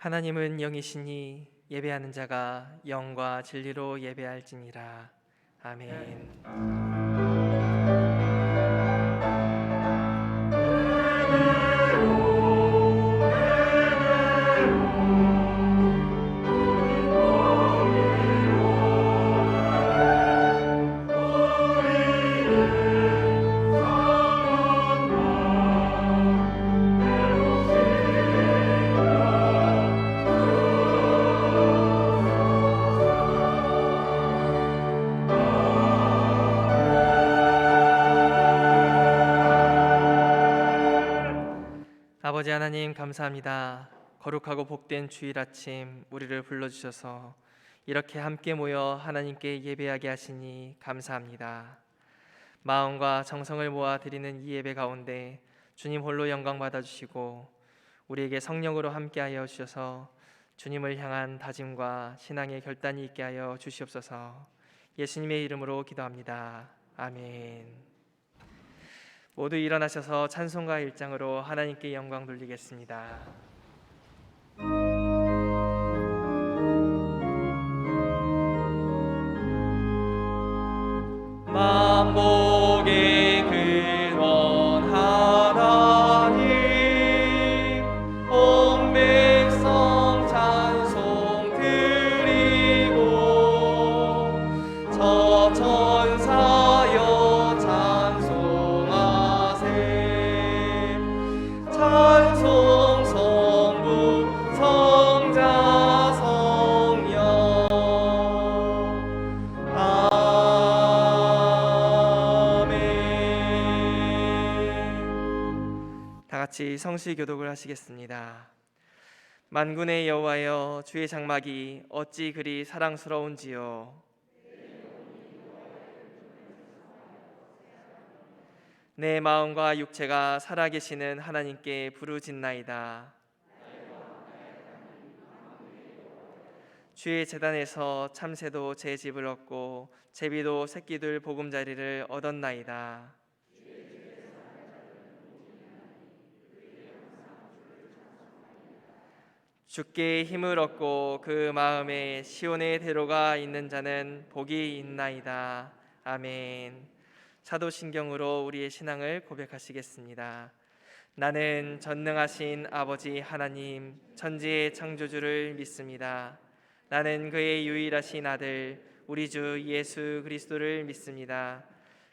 하나님은 영이시니 예배하는 자가 영과 진리로 예배할지니라. 아멘. 아버지 하나님, 감사합니다. 거룩하고 복된 주일 아침 우리를 불러주셔서 이렇게 함께 모여 하나님께 예배하게 하시니 감사합니다. 마음과 정성을 모아 드리는 이 예배 가운데 주님 홀로 영광 받아주시고 우리에게 성령으로 함께하여 주셔서 주님을 향한 다짐과 신앙의 결단이 있게 하여 주시옵소서. 예수님의 이름으로 기도합니다. 아멘. 모두 일어나셔서 찬송가 1장으로 하나님께 영광 돌리겠습니다. 만복의 근원 하나님, 온 백성 찬송 드리고 저 천사여 찬송 성부 성자 성령 아멘. 다 같이 성시 교독을 하시겠습니다. 만군의 여호와여, 주의 장막이 어찌 그리 사랑스러운지요. 내 마음과 육체가 살아계시는 하나님께 부르짖나이다. 주의 제단에서 참새도 제 집을 얻고 제비도 새끼들 보금자리를 얻었나이다. 주께 힘을 얻고 그 마음에 시온의 대로가 있는 자는 복이 있나이다. 아멘. 사도신경으로 우리의 신앙을 고백하시겠습니다. 나는 전능하신 아버지 하나님 천지의 창조주를 믿습니다. 나는 그의 유일하신 아들 우리 주 예수 그리스도를 믿습니다.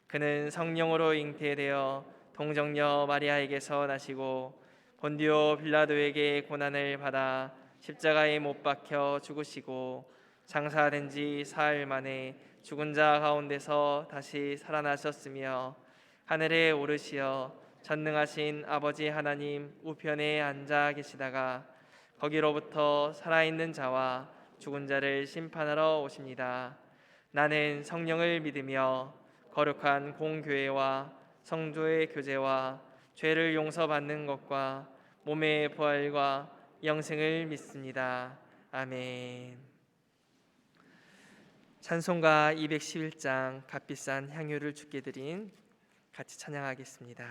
그는 성령으로 잉태되어 동정녀 마리아에게서 나시고 본디오 빌라도에게 고난을 받아 십자가에 못 박혀 죽으시고 장사된 지 사흘 만에 죽은 자 가운데서 다시 살아나셨으며 하늘에 오르시어 전능하신 아버지 하나님 우편에 앉아 계시다가 거기로부터 살아있는 자와 죽은 자를 심판하러 오십니다. 나는 성령을 믿으며 거룩한 공교회와 성도의 교제와 죄를 용서받는 것과 몸의 부활과 영생을 믿습니다. 아멘. 찬송가 211장 값비싼 향유를 주께 드린 같이 찬양하겠습니다.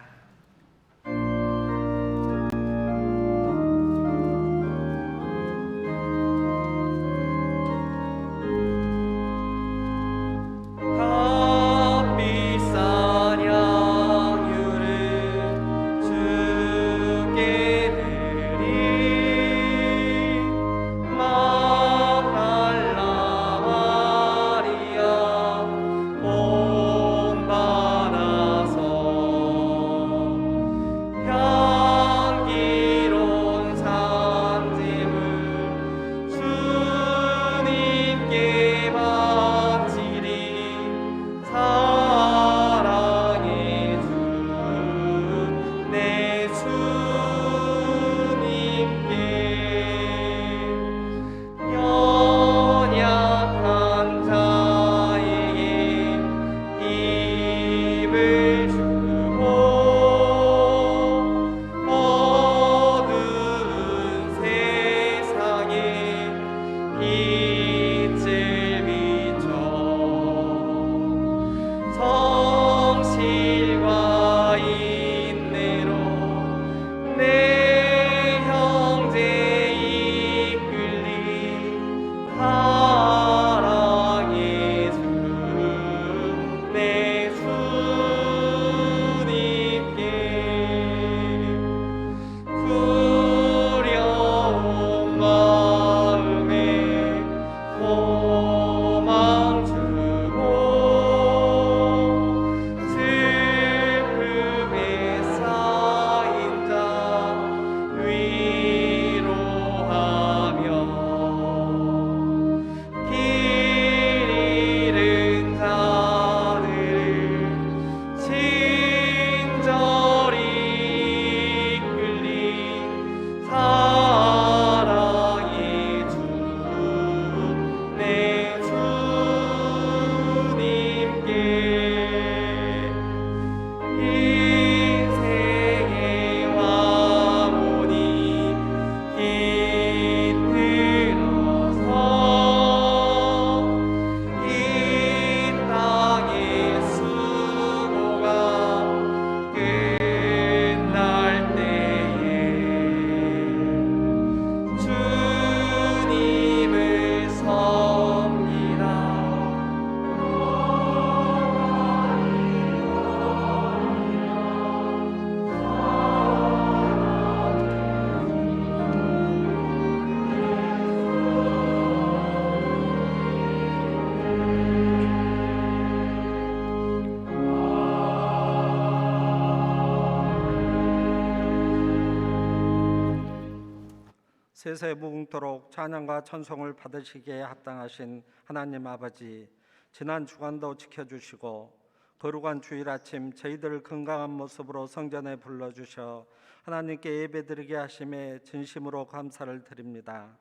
세세 무궁토록 찬양과 찬송을 받으시기에 합당하신 하나님 아버지, 지난 주간도 지켜주시고 거룩한 주일 아침 저희들을 건강한 모습으로 성전에 불러주셔 하나님께 예배드리게 하심에 진심으로 감사를 드립니다.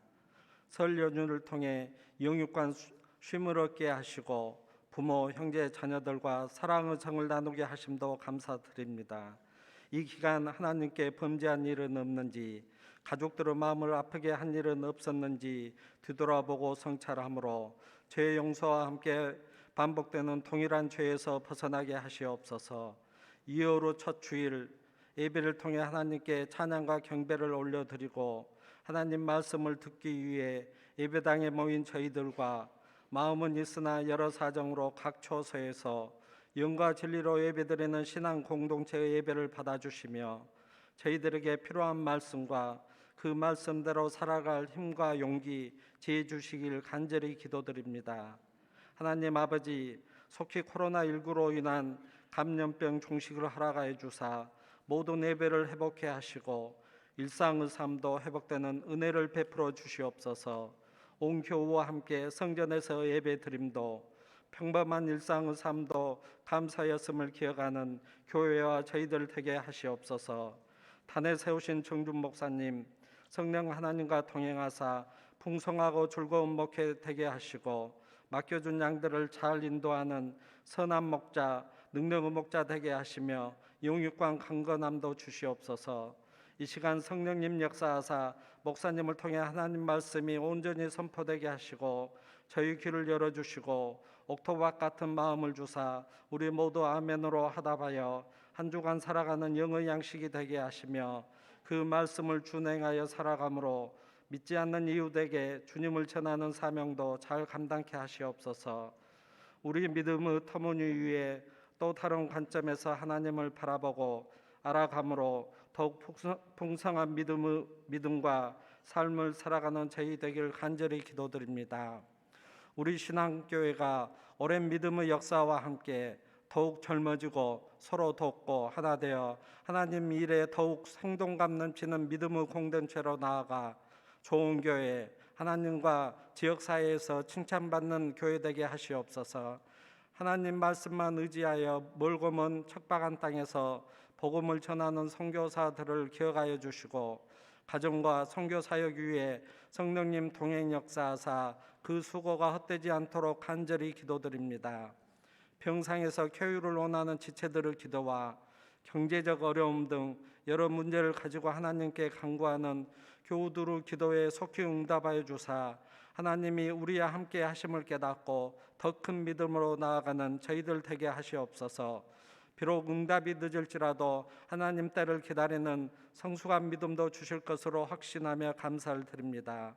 설 연휴를 통해 영육간 쉼을 얻게 하시고 부모, 형제, 자녀들과 사랑의 정을 나누게 하심도 감사드립니다. 이 기간 하나님께 범죄한 일은 없는지, 가족들의 마음을 아프게 한 일은 없었는지 뒤돌아보고 성찰함으로 죄 용서와 함께 반복되는 동일한 죄에서 벗어나게 하시옵소서. 이후로 첫 주일 예배를 통해 하나님께 찬양과 경배를 올려드리고 하나님 말씀을 듣기 위해 예배당에 모인 저희들과 마음은 있으나 여러 사정으로 각 처소에서 영과 진리로 예배드리는 신앙 공동체의 예배를 받아주시며 저희들에게 필요한 말씀과 그 말씀대로 살아갈 힘과 용기, 지혜 주시길 간절히 기도드립니다. 하나님 아버지, 속히 코로나19로 인한 감염병 종식을 허락하여 주사 모든 예배를 회복해 하시고 일상의 삶도 회복되는 은혜를 베풀어 주시옵소서. 온 교우와 함께 성전에서 예배 드림도 평범한 일상의 삶도 감사였음을 기억하는 교회와 저희들 되게 하시옵소서. 단에 세우신 정준 목사님, 성령 하나님과 동행하사 풍성하고 즐거운 목회 되게 하시고 맡겨준 양들을 잘 인도하는 선한 목자, 능력의 목자 되게 하시며 영육간 강건함도 주시옵소서. 이 시간 성령님 역사하사 목사님을 통해 하나님 말씀이 온전히 선포되게 하시고 저희 귀를 열어주시고 옥토박 같은 마음을 주사 우리 모두 아멘으로 하답하여 한 주간 살아가는 영의 양식이 되게 하시며 그 말씀을 준행하여 살아감으로 믿지 않는 이웃에게 주님을 전하는 사명도 잘 감당케 하시옵소서. 우리 믿음의 터무니 위에 또 다른 관점에서 하나님을 바라보고 알아감으로 더욱 풍성한 믿음과 삶을 살아가는 저희 되길 간절히 기도드립니다. 우리 신앙교회가 오랜 믿음의 역사와 함께 더욱 젊어지고 서로 돕고 하나 되어 하나님 일에 더욱 생동감 넘치는 믿음의 공동체로 나아가 좋은 교회, 하나님과 지역사회에서 칭찬받는 교회 되게 하시옵소서. 하나님 말씀만 의지하여 멀고 먼 척박한 땅에서 복음을 전하는 선교사들을 기억하여 주시고 가정과 선교 사역 위에 성령님 동행 역사하사 그 수고가 헛되지 않도록 간절히 기도드립니다. 병상에서 쾌유를 원하는 지체들의 기도와 경제적 어려움 등 여러 문제를 가지고 하나님께 간구하는 교우들의 기도에 속히 응답하여 주사 하나님이 우리와 함께 하심을 깨닫고 더 큰 믿음으로 나아가는 저희들 되게 하시옵소서. 비록 응답이 늦을지라도 하나님 때를 기다리는 성숙한 믿음도 주실 것으로 확신하며 감사를 드립니다.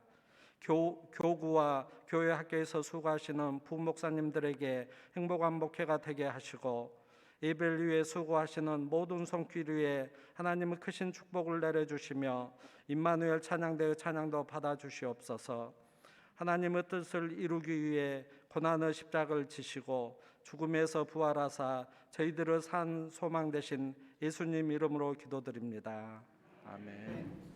교구와 교회 학교에서 수고하시는 부목사님들에게 행복한 목회가 되게 하시고 예배를 위해 수고하시는 모든 손길 위에 하나님의 크신 축복을 내려주시며 임마누엘 찬양대의 찬양도 받아주시옵소서. 하나님의 뜻을 이루기 위해 고난의 십자가를 지시고 죽음에서 부활하사 저희들의 산 소망 되신 예수님 이름으로 기도드립니다. 아멘.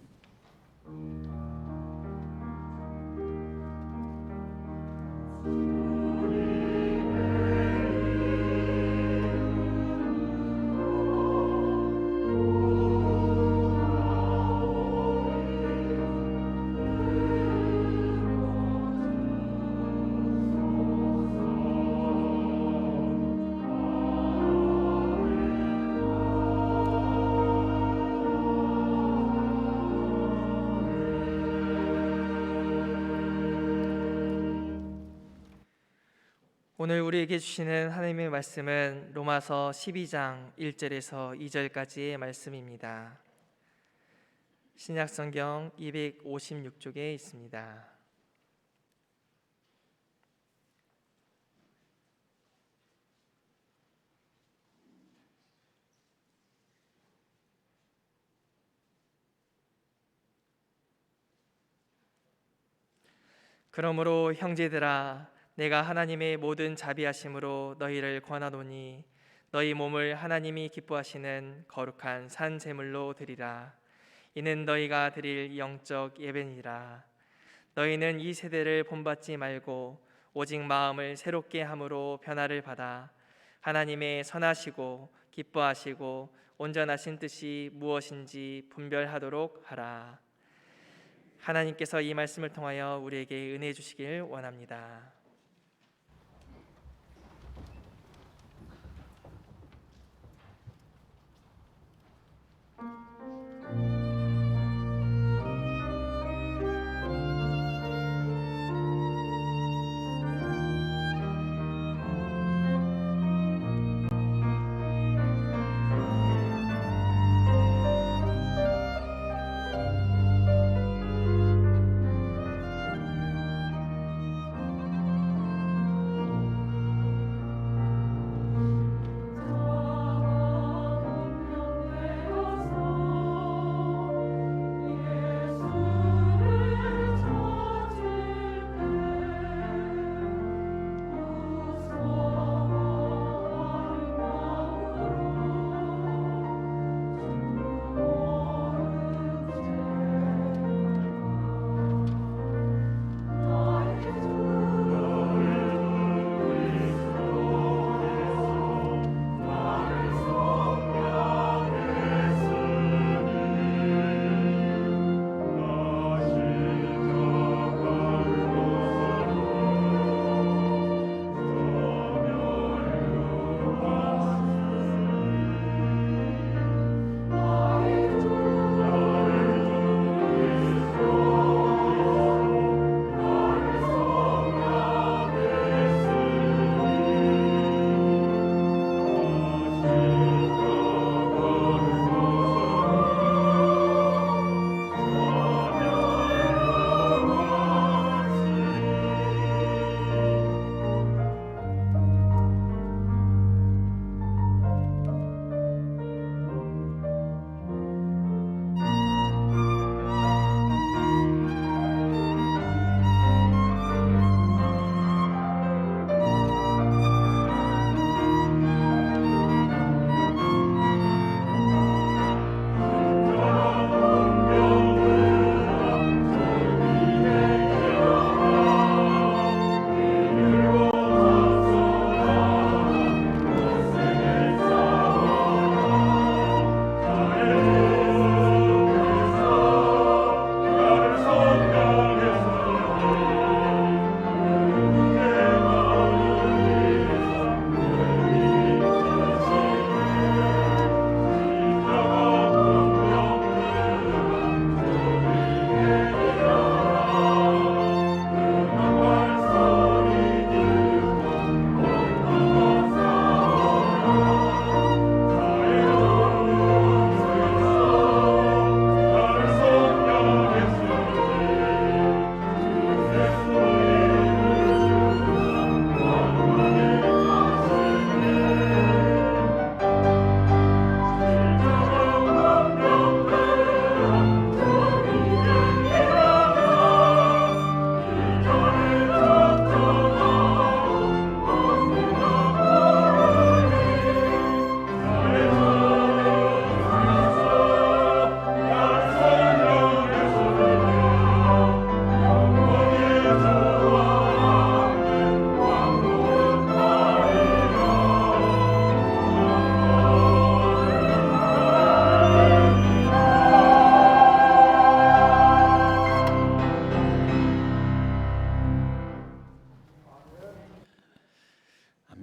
오늘 우리에게 주시는 하나님의 말씀은 로마서 12장 1절에서 2절까지의 말씀입니다. 신약성경 256쪽에 있습니다. 그러므로 형제들아, 내가 하나님의 모든 자비하심으로 너희를 권하노니 너희 몸을 하나님이 기뻐하시는 거룩한 산 제물로 드리라. 이는 너희가 드릴 영적 예배니라. 너희는 이 세대를 본받지 말고 오직 마음을 새롭게 함으로 변화를 받아 하나님의 선하시고 기뻐하시고 온전하신 뜻이 무엇인지 분별하도록 하라. 하나님께서 이 말씀을 통하여 우리에게 은혜 주시길 원합니다.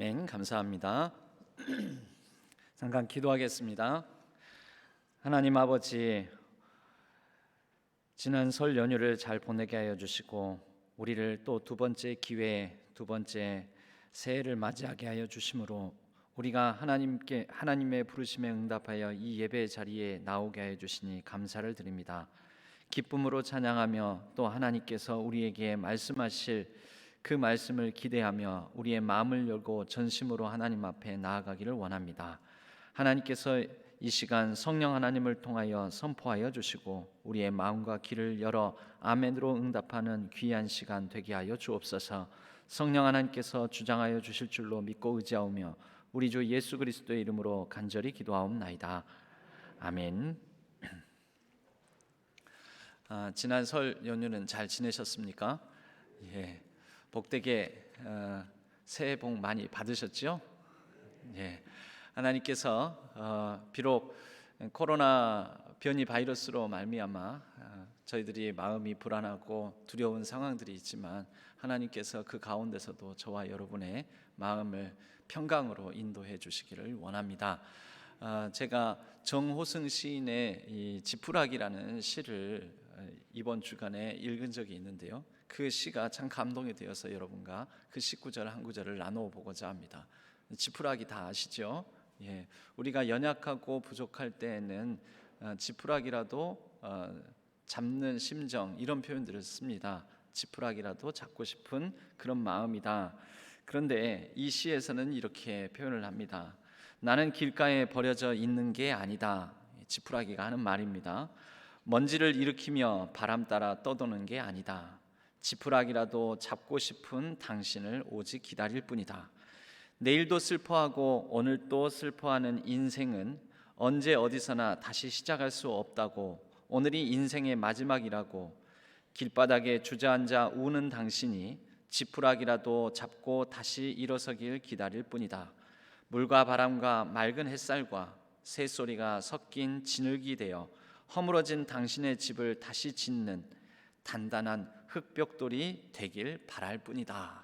아멘. 감사합니다. 잠깐 기도하겠습니다. 하나님 아버지, 지난 설 연휴를 잘 보내게 하여 주시고 우리를 또 두 번째 기회에 두 번째 새해를 맞이하게 하여 주심으로 우리가 하나님의 부르심에 응답하여 이 예배 자리에 나오게 하여 주시니 감사를 드립니다. 기쁨으로 찬양하며 또 하나님께서 우리에게 말씀하실 그 말씀을 기대하며 우리의 마음을 열고 전심으로 하나님 앞에 나아가기를 원합니다. 하나님께서 이 시간 성령 하나님을 통하여 선포하여 주시고 우리의 마음과 귀를 열어 아멘으로 응답하는 귀한 시간 되게 하여 주옵소서. 성령 하나님께서 주장하여 주실 줄로 믿고 의지하오며 우리 주 예수 그리스도의 이름으로 간절히 기도하옵나이다. 아멘. 지난 설 연휴는 잘 지내셨습니까? 예, 복되게 새해 복 많이 받으셨죠? 예, 하나님께서 비록 코로나 변이 바이러스로 말미암아 저희들이 마음이 불안하고 두려운 상황들이 있지만 하나님께서 그 가운데서도 저와 여러분의 마음을 평강으로 인도해 주시기를 원합니다. 제가 정호승 시인의 이 지푸라기라는 시를 이번 주간에 읽은 적이 있는데요. 그 시가 참 감동이 되어서 여러분과 그 19절 한 구절을 나누어 보고자 합니다. 지푸라기 다 아시죠? 예, 우리가 연약하고 부족할 때에는 지푸라기라도 잡는 심정, 이런 표현들을 씁니다. 지푸라기라도 잡고 싶은 그런 마음이다. 그런데 이 시에서는 이렇게 표현을 합니다. 나는 길가에 버려져 있는 게 아니다. 지푸라기가 하는 말입니다. 먼지를 일으키며 바람 따라 떠도는 게 아니다. 지푸라기라도 잡고 싶은 당신을 오직 기다릴 뿐이다. 내일도 슬퍼하고 오늘도 슬퍼하는 인생은 언제 어디서나 다시 시작할 수 없다고, 오늘이 인생의 마지막이라고 길바닥에 주저앉아 우는 당신이 지푸라기라도 잡고 다시 일어서길 기다릴 뿐이다. 물과 바람과 맑은 햇살과 새소리가 섞인 진흙이 되어 허물어진 당신의 집을 다시 짓는 단단한 흙벽돌이 되길 바랄 뿐이다.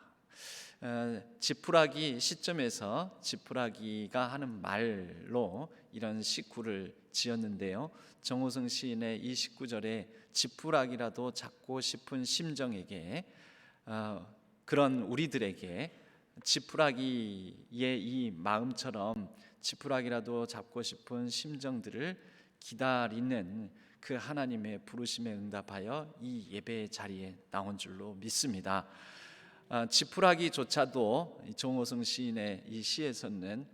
지푸라기 시점에서 지푸라기가 하는 말로 이런 시구를 지었는데요. 정호승 시인의 이 19절에 지푸라기라도 잡고 싶은 심정에게 그런 우리들에게 지푸라기의 이 마음처럼 지푸라기라도 잡고 싶은 심정들을 기다리는 그 하나님의 부르심에 응답하여 이 예배 자리에 나온 줄로 믿습니다. 지푸라기조차도 정호승 시인의 이 시에서는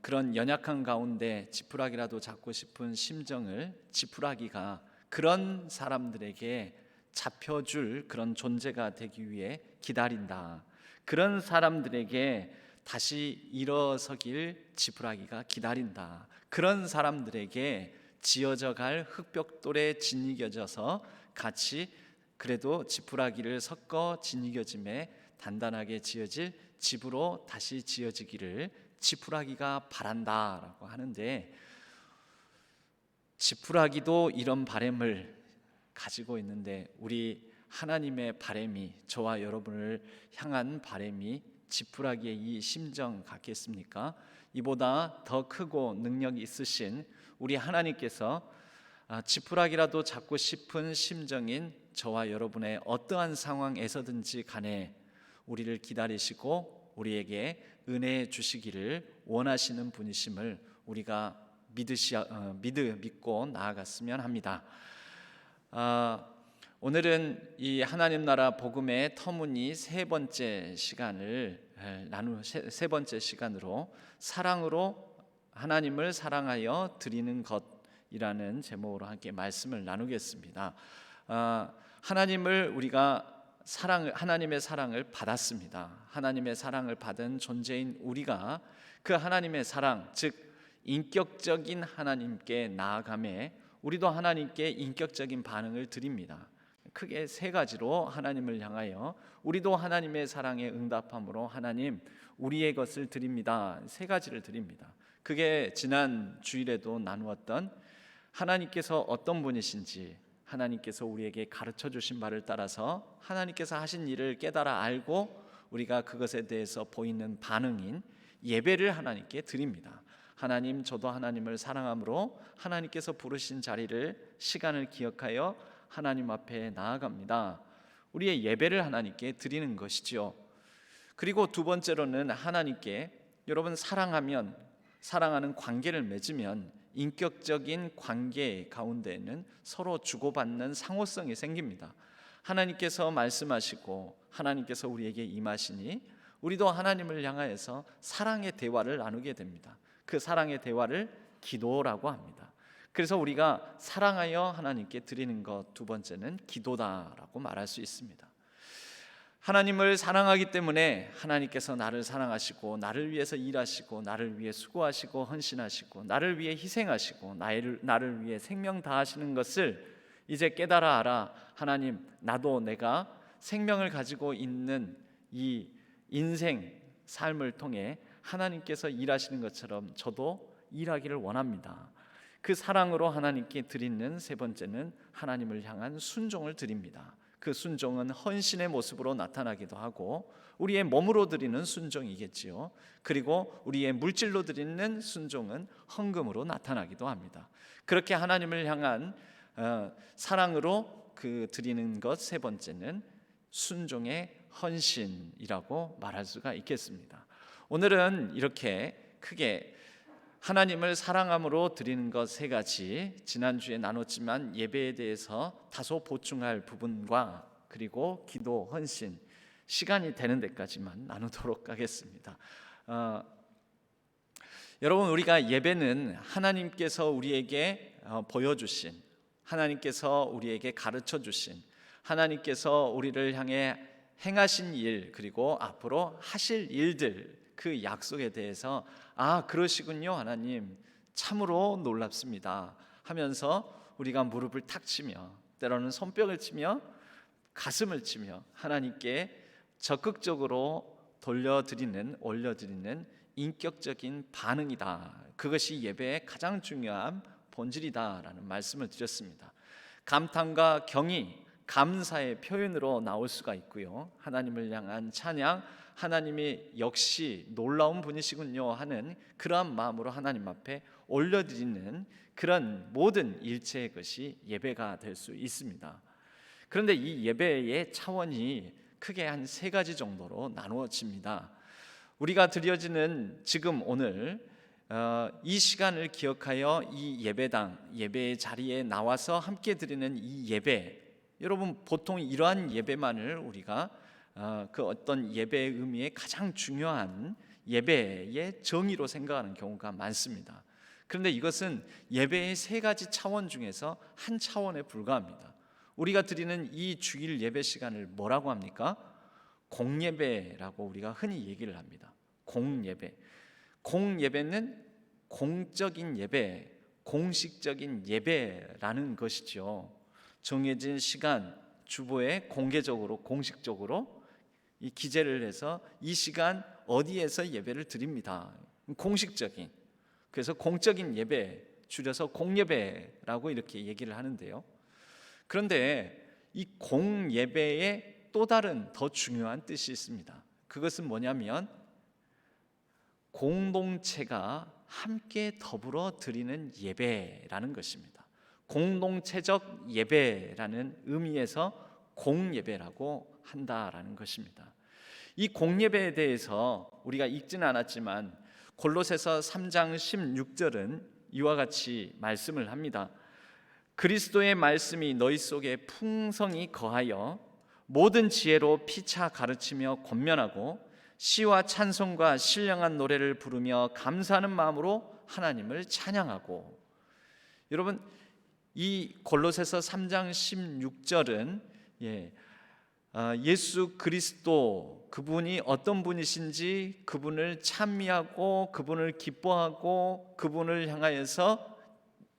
그런 연약한 가운데 지푸라기라도 잡고 싶은 심정을 지푸라기가 그런 사람들에게 잡혀줄 그런 존재가 되기 위해 기다린다. 그런 사람들에게 다시 일어서길 지푸라기가 기다린다. 그런 사람들에게 지어져 갈 흙벽돌에 짓이겨져서 같이 그래도 지푸라기를 섞어 짓이겨짐에 단단하게 지어질 집으로 다시 지어지기를 지푸라기가 바란다라고 하는데, 지푸라기도 이런 바람을 가지고 있는데 우리 하나님의 바람이, 저와 여러분을 향한 바람이 지푸라기의 이 심정 같겠습니까? 이보다 더 크고 능력이 있으신 우리 하나님께서 지푸라기라도 잡고 싶은 심정인 저와 여러분의 어떠한 상황에서든지 간에 우리를 기다리시고 우리에게 은혜 주시기를 원하시는 분이심을 우리가 믿고 나아갔으면 합니다. 오늘은 이 하나님 나라 복음의 터무니 세 번째 시간으로 사랑으로 하나님을 사랑하여 드리는 것이라는 제목으로 함께 말씀을 나누겠습니다. 하나님의 사랑을 받았습니다. 하나님의 사랑을 받은 존재인 우리가 그 하나님의 사랑, 즉 인격적인 하나님께 나아가매 우리도 하나님께 인격적인 반응을 드립니다. 크게 세 가지로 하나님을 향하여 우리도 하나님의 사랑에 응답함으로 하나님 우리의 것을 드립니다. 세 가지를 드립니다. 그게 지난 주일에도 나누었던 하나님께서 어떤 분이신지, 하나님께서 우리에게 가르쳐 주신 바를 따라서 하나님께서 하신 일을 깨달아 알고 우리가 그것에 대해서 보이는 반응인 예배를 하나님께 드립니다. 하나님, 저도 하나님을 사랑함으로 하나님께서 부르신 자리를, 시간을 기억하여 하나님 앞에 나아갑니다. 우리의 예배를 하나님께 드리는 것이지요. 그리고 두 번째로는 하나님께, 여러분 사랑하는 관계를 맺으면 인격적인 관계 가운데에는 서로 주고받는 상호성이 생깁니다. 하나님께서 말씀하시고 하나님께서 우리에게 임하시니 우리도 하나님을 향하여서 사랑의 대화를 나누게 됩니다. 그 사랑의 대화를 기도라고 합니다. 그래서 우리가 사랑하여 하나님께 드리는 것 두 번째는 기도다라고 말할 수 있습니다. 하나님을 사랑하기 때문에 하나님께서 나를 사랑하시고 나를 위해서 일하시고 나를 위해 수고하시고 헌신하시고 나를 위해 희생하시고 나를 위해 생명 다하시는 것을 이제 깨달아 알아. 하나님, 나도 내가 생명을 가지고 있는 이 인생 삶을 통해 하나님께서 일하시는 것처럼 저도 일하기를 원합니다. 그 사랑으로 하나님께 드리는 세 번째는 하나님을 향한 순종을 드립니다. 그 순종은 헌신의 모습으로 나타나기도 하고 우리의 몸으로 드리는 순종이겠지요. 그리고 우리의 물질로 드리는 순종은 헌금으로 나타나기도 합니다. 그렇게 하나님을 향한 사랑으로 드리는 것 세 번째는 순종의 헌신이라고 말할 수가 있겠습니다. 오늘은 이렇게 크게 하나님을 사랑함으로 드리는 것 세 가지, 지난주에 나눴지만 예배에 대해서 다소 보충할 부분과 그리고 기도, 헌신, 시간이 되는 데까지만 나누도록 하겠습니다. 여러분, 우리가 예배는 하나님께서 우리에게 보여주신, 하나님께서 우리에게 가르쳐 주신, 하나님께서 우리를 향해 행하신 일, 그리고 앞으로 하실 일들, 그 약속에 대해서 그러시군요 하나님, 참으로 놀랍습니다 하면서 우리가 무릎을 탁 치며, 때로는 손뼉을 치며 가슴을 치며 하나님께 적극적으로 올려드리는 인격적인 반응이다. 그것이 예배의 가장 중요한 본질이다라는 말씀을 드렸습니다. 감탄과 경의, 감사의 표현으로 나올 수가 있고요. 하나님을 향한 찬양, 하나님이 역시 놀라운 분이시군요 하는 그러한 마음으로 하나님 앞에 올려드리는 그런 모든 일체의 것이 예배가 될 수 있습니다. 그런데 이 예배의 차원이 크게 한 세 가지 정도로 나누어집니다. 우리가 드려지는 지금 오늘 이 시간을 기억하여 이 예배의 자리에 나와서 함께 드리는 이 예배, 여러분 보통 이러한 예배만을 우리가 그 어떤 예배의 의미의 가장 중요한 예배의 정의로 생각하는 경우가 많습니다. 그런데 이것은 예배의 세 가지 차원 중에서 한 차원에 불과합니다. 우리가 드리는 이 주일 예배 시간을 뭐라고 합니까? 공예배라고 우리가 흔히 얘기를 합니다. 공예배는 공적인 예배, 공식적인 예배라는 것이죠. 정해진 시간, 주보에 공개적으로, 공식적으로 이 기재를 해서 이 시간 어디에서 예배를 드립니다. 공식적인, 그래서 공적인 예배, 줄여서 공예배라고 이렇게 얘기를 하는데요. 그런데 이 공예배에 또 다른 더 중요한 뜻이 있습니다. 그것은 뭐냐면 공동체가 함께 더불어 드리는 예배라는 것입니다. 공동체적 예배라는 의미에서 공예배라고 한다라는 것입니다. 이 공예배에 대해서 우리가 읽지는 않았지만 골로새서 3장 16절은 이와 같이 말씀을 합니다. 그리스도의 말씀이 너희 속에 풍성히 거하여 모든 지혜로 피차 가르치며 권면하고 시와 찬송과 신령한 노래를 부르며 감사하는 마음으로 하나님을 찬양하고. 여러분, 이 골로새서 3장 16절은 예수 그리스도, 그분이 어떤 분이신지, 그분을 찬미하고 그분을 기뻐하고 그분을 향하여서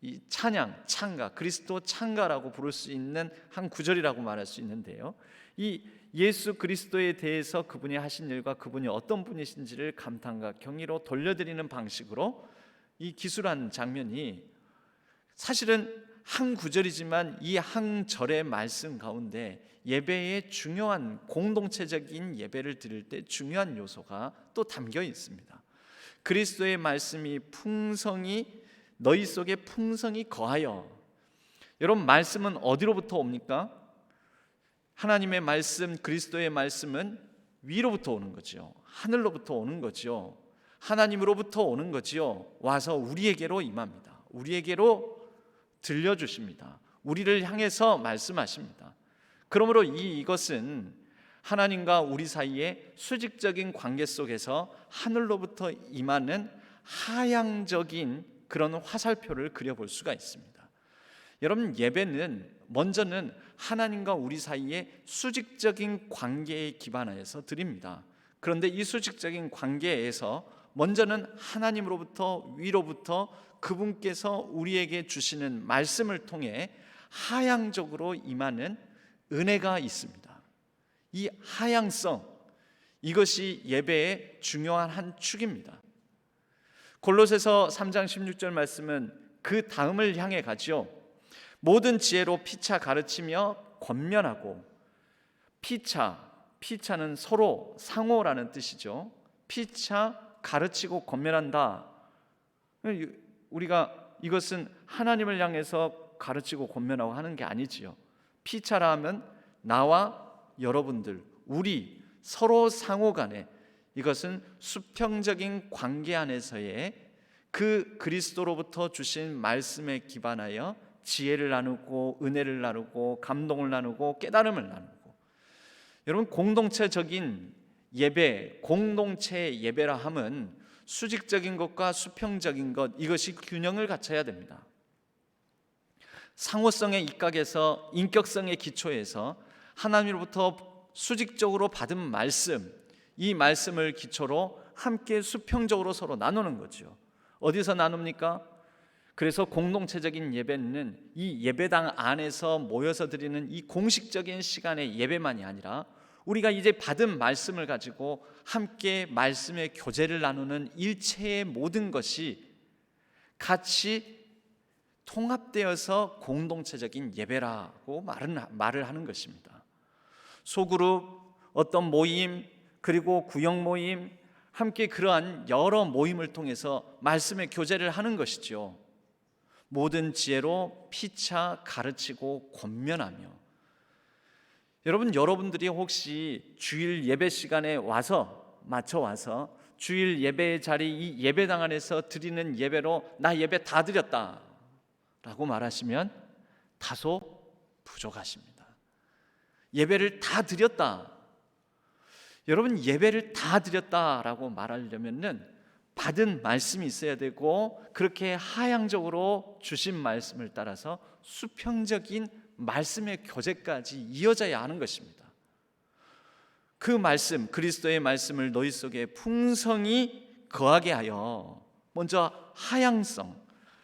이 찬양, 찬가, 그리스도 찬가라고 부를 수 있는 한 구절이라고 말할 수 있는데요. 이 예수 그리스도에 대해서 그분이 하신 일과 그분이 어떤 분이신지를 감탄과 경의로 돌려드리는 방식으로 이 기술한 장면이 사실은 한 구절이지만 이 한 절의 말씀 가운데 예배의 중요한 공동체적인 예배를 드릴 때 중요한 요소가 또 담겨 있습니다. 그리스도의 말씀이 너희 속에 풍성히 거하여. 여러분, 말씀은 어디로부터 옵니까? 하나님의 말씀, 그리스도의 말씀은 위로부터 오는 거죠. 하늘로부터 오는 거죠. 하나님으로부터 오는 거지요. 와서 우리에게로 임합니다. 우리에게로 들려주십니다. 우리를 향해서 말씀하십니다. 그러므로 이것은 하나님과 우리 사이의 수직적인 관계 속에서 하늘로부터 임하는 하향적인 그런 화살표를 그려볼 수가 있습니다. 여러분, 예배는 먼저는 하나님과 우리 사이의 수직적인 관계에 기반하여서 드립니다. 그런데 이 수직적인 관계에서 먼저는 하나님으로부터, 위로부터 그분께서 우리에게 주시는 말씀을 통해 하향적으로 임하는 은혜가 있습니다. 이 하향성, 이것이 예배의 중요한 한 축입니다. 골로새서 3장 16절 말씀은 그 다음을 향해 가죠. 모든 지혜로 피차 가르치며 권면하고, 피차는 서로 상호라는 뜻이죠. 피차 가르치고 권면한다. 우리가 이것은 하나님을 향해서 가르치고 권면하고 하는 게 아니지요. 피차라 하면 나와 여러분들, 우리 서로 상호 간에, 이것은 수평적인 관계 안에서의 그 그리스도로부터 주신 말씀에 기반하여 지혜를 나누고 은혜를 나누고 감동을 나누고 깨달음을 나누고, 여러분 공동체적인 예배, 공동체 예배라 함은 수직적인 것과 수평적인 것, 이것이 균형을 갖춰야 됩니다. 상호성의 입각에서 인격성의 기초에서 하나님으로부터 수직적으로 받은 말씀, 이 말씀을 기초로 함께 수평적으로 서로 나누는 거죠. 어디서 나눕니까? 그래서 공동체적인 예배는 이 예배당 안에서 모여서 드리는 이 공식적인 시간의 예배만이 아니라 우리가 이제 받은 말씀을 가지고 함께 말씀의 교제를 나누는 일체의 모든 것이 같이 통합되어서 공동체적인 예배라고 말을 하는 것입니다. 소그룹, 어떤 모임, 그리고 구역 모임, 함께 그러한 여러 모임을 통해서 말씀의 교제를 하는 것이죠. 모든 지혜로 피차 가르치고 권면하며. 여러분들이 혹시 주일 예배 시간에 맞춰 와서 주일 예배의 자리, 이 예배당 안에서 드리는 예배로 나 예배 다 드렸다 라고 말하시면 다소 부족하십니다. 예배를 다 드렸다. 여러분, 예배를 다 드렸다라고 말하려면은 받은 말씀이 있어야 되고, 그렇게 하향적으로 주신 말씀을 따라서 수평적인 말씀의 교제까지 이어져야 하는 것입니다. 그 말씀, 그리스도의 말씀을 너희 속에 풍성히 거하게 하여, 먼저 하향성,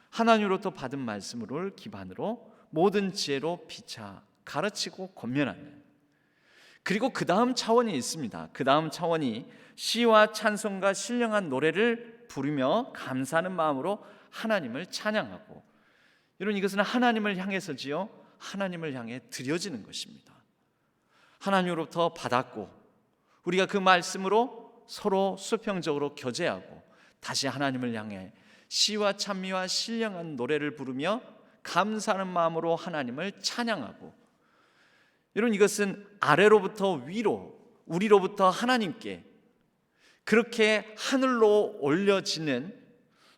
하나님으로부터 받은 말씀을 기반으로 모든 지혜로 피차 가르치고 권면하는, 그리고 그 다음 차원이 있습니다. 그 다음 차원이 시와 찬송과 신령한 노래를 부르며 감사하는 마음으로 하나님을 찬양하고, 여러분 이것은 하나님을 향해서지요, 하나님을 향해 드려지는 것입니다. 하나님으로부터 받았고 우리가 그 말씀으로 서로 수평적으로 교제하고 다시 하나님을 향해 시와 찬미와 신령한 노래를 부르며 감사하는 마음으로 하나님을 찬양하고, 여러분 이것은 아래로부터 위로, 우리로부터 하나님께 그렇게 하늘로 올려지는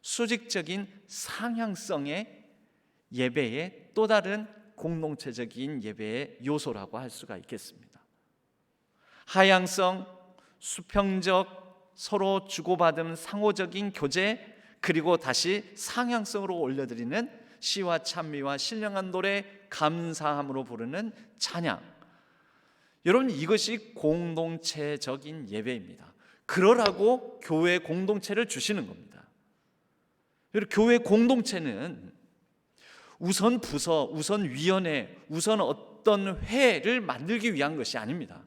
수직적인 상향성의 예배의 또 다른 공동체적인 예배의 요소라고 할 수가 있겠습니다. 하향성, 수평적, 서로 주고받은 상호적인 교제, 그리고 다시 상향성으로 올려드리는 시와 찬미와 신령한 노래, 감사함으로 부르는 찬양. 여러분 이것이 공동체적인 예배입니다. 그러라고 교회 공동체를 주시는 겁니다. 여러분 교회 공동체는 우선 부서, 우선 위원회, 우선 어떤 회를 만들기 위한 것이 아닙니다.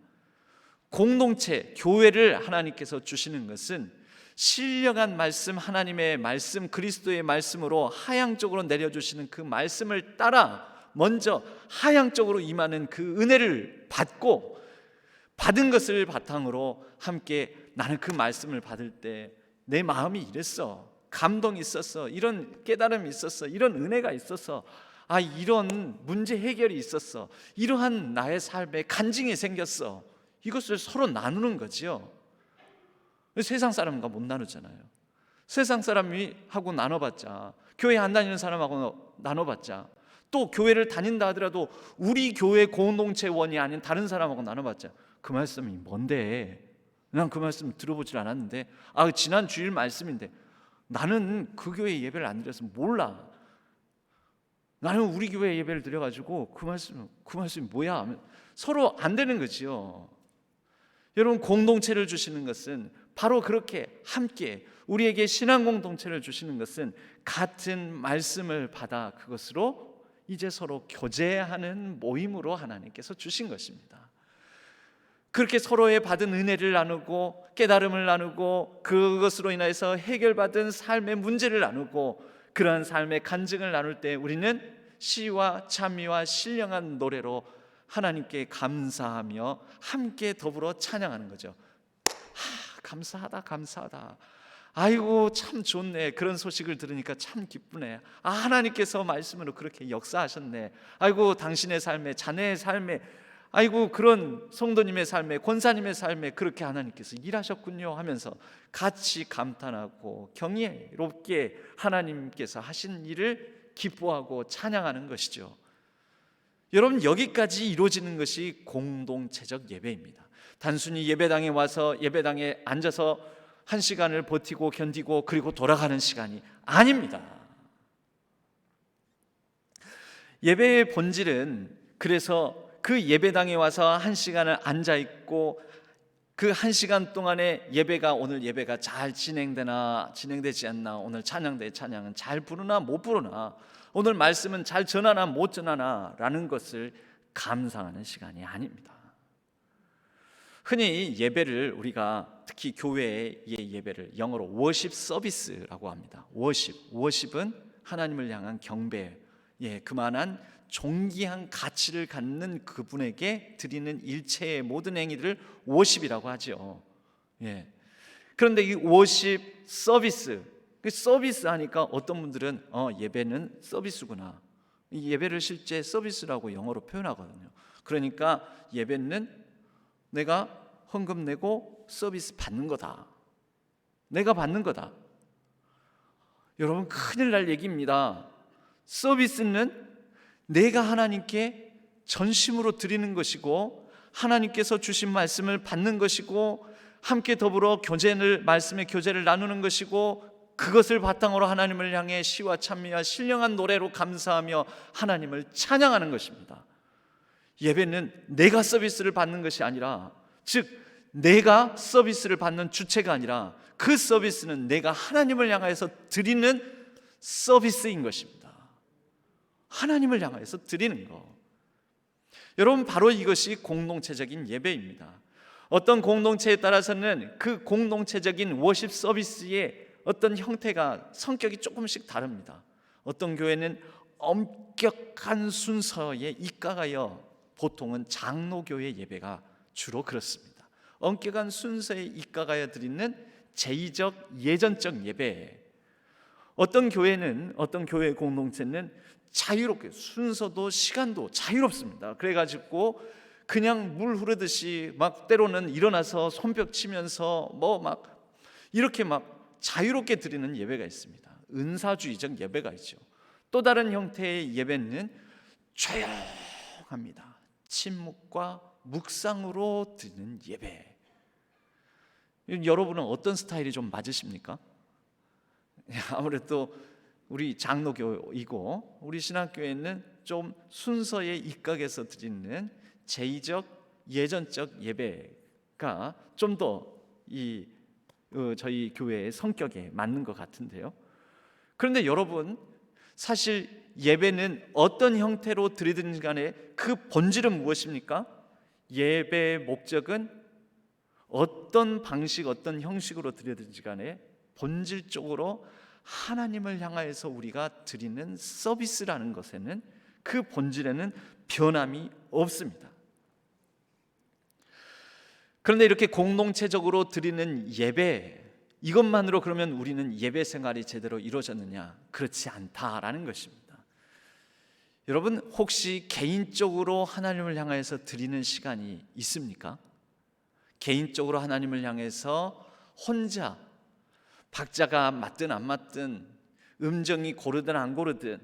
공동체, 교회를 하나님께서 주시는 것은 신령한 말씀, 하나님의 말씀, 그리스도의 말씀으로 하향적으로 내려주시는 그 말씀을 따라 먼저 하향적으로 임하는 그 은혜를 받고, 받은 것을 바탕으로 함께 나는 그 말씀을 받을 때 내 마음이 이랬어, 감동이 있었어, 이런 깨달음이 있었어, 이런 은혜가 있었어, 이런 문제 해결이 있었어, 이러한 나의 삶에 간증이 생겼어, 이것을 서로 나누는 거지요. 세상 사람과 못 나누잖아요. 세상 사람이 하고 나눠봤자, 교회 안 다니는 사람하고 나눠봤자, 또 교회를 다닌다 하더라도 우리 교회 공동체원이 아닌 다른 사람하고 나눠봤자 그 말씀이 뭔데? 난 그 말씀 들어보질 않았는데, 지난 주일 말씀인데 나는 그 교회 예배를 안 드려서 몰라. 나는 우리 교회 예배를 드려가지고 그 말씀이 뭐야 하면 서로 안 되는 거지요. 여러분 공동체를 주시는 것은 바로 그렇게 함께 우리에게 신앙 공동체를 주시는 것은 같은 말씀을 받아 그것으로 이제 서로 교제하는 모임으로 하나님께서 주신 것입니다. 그렇게 서로의 받은 은혜를 나누고 깨달음을 나누고 그것으로 인해서 해결받은 삶의 문제를 나누고 그러한 삶의 간증을 나눌 때 우리는 시와 찬미와 신령한 노래로 하나님께 감사하며 함께 더불어 찬양하는 거죠. 감사하다 감사하다. 아이고 참 좋네. 그런 소식을 들으니까 참 기쁘네. 하나님께서 말씀으로 그렇게 역사하셨네. 아이고 당신의 삶에, 자네의 삶에, 아이고 그런 성도님의 삶에, 권사님의 삶에 그렇게 하나님께서 일하셨군요 하면서 같이 감탄하고 경이롭게 하나님께서 하신 일을 기뻐하고 찬양하는 것이죠. 여러분, 여기까지 이루어지는 것이 공동체적 예배입니다. 단순히 예배당에 와서 예배당에 앉아서 한 시간을 버티고 견디고 그리고 돌아가는 시간이 아닙니다. 예배의 본질은 그래서 그 예배당에 와서 한 시간을 앉아 있고 그 한 시간 동안에 오늘 예배가 잘 진행되나 진행되지 않나, 오늘 찬양대 찬양은 잘 부르나 못 부르나, 오늘 말씀은 잘 전하나 못 전하나 라는 것을 감상하는 시간이 아닙니다. 흔히 예배를 우리가 특히 교회의 예배를 영어로 워십 서비스라고 합니다. 워십은 하나님을 향한 경배, 그만한 존귀한 가치를 갖는 그분에게 드리는 일체의 모든 행위들을 워십이라고 하죠. 그런데 이 워십 서비스, 서비스 하니까 어떤 분들은 예배는 서비스구나, 이 예배를 실제 서비스라고 영어로 표현하거든요. 그러니까 예배는 내가 헌금 내고 서비스 받는 거다, 내가 받는 거다. 여러분, 큰일 날 얘기입니다. 서비스는 내가 하나님께 전심으로 드리는 것이고 하나님께서 주신 말씀을 받는 것이고 함께 더불어 말씀의 교제를 나누는 것이고 그것을 바탕으로 하나님을 향해 시와 찬미와 신령한 노래로 감사하며 하나님을 찬양하는 것입니다. 예배는 내가 서비스를 받는 것이 아니라, 즉 내가 서비스를 받는 주체가 아니라 그 서비스는 내가 하나님을 향해서 드리는 서비스인 것입니다. 하나님을 향해서 드리는 것. 여러분, 바로 이것이 공동체적인 예배입니다. 어떤 공동체에 따라서는 그 공동체적인 워십 서비스의 어떤 형태가, 성격이 조금씩 다릅니다. 어떤 교회는 엄격한 순서에 입각하여 보통은 장로교회 예배가 주로 그렇습니다. 엄격한 순서에 입각하여 드리는 제의적 예전적 예배. 어떤 교회 공동체는 자유롭게, 순서도 시간도 자유롭습니다. 그래가지고 그냥 물 흐르듯이 막 때로는 일어나서 손뼉 치면서 이렇게 자유롭게 드리는 예배가 있습니다. 은사주의적 예배가 있죠. 또 다른 형태의 예배는 조용합니다. 침묵과 묵상으로 드리는 예배. 여러분은 어떤 스타일이 좀 맞으십니까? 아무래도 우리 장로교이고 우리 신학교에는 좀 순서에 입각해서 드리는 제의적 예전적 예배가 좀 더 저희 교회의 성격에 맞는 것 같은데요. 그런데 여러분, 사실 예배는 어떤 형태로 드리든지 간에 그 본질은 무엇입니까? 예배의 목적은 어떤 방식, 어떤 형식으로 드리든지 간에 본질적으로 하나님을 향하여서 우리가 드리는 서비스라는 것에는, 그 본질에는 변함이 없습니다. 그런데 이렇게 공동체적으로 드리는 예배, 이것만으로 그러면 우리는 예배 생활이 제대로 이루어졌느냐? 그렇지 않다라는 것입니다. 여러분, 혹시 개인적으로 하나님을 향해서 드리는 시간이 있습니까? 개인적으로 하나님을 향해서 혼자, 박자가 맞든 안 맞든, 음정이 고르든 안 고르든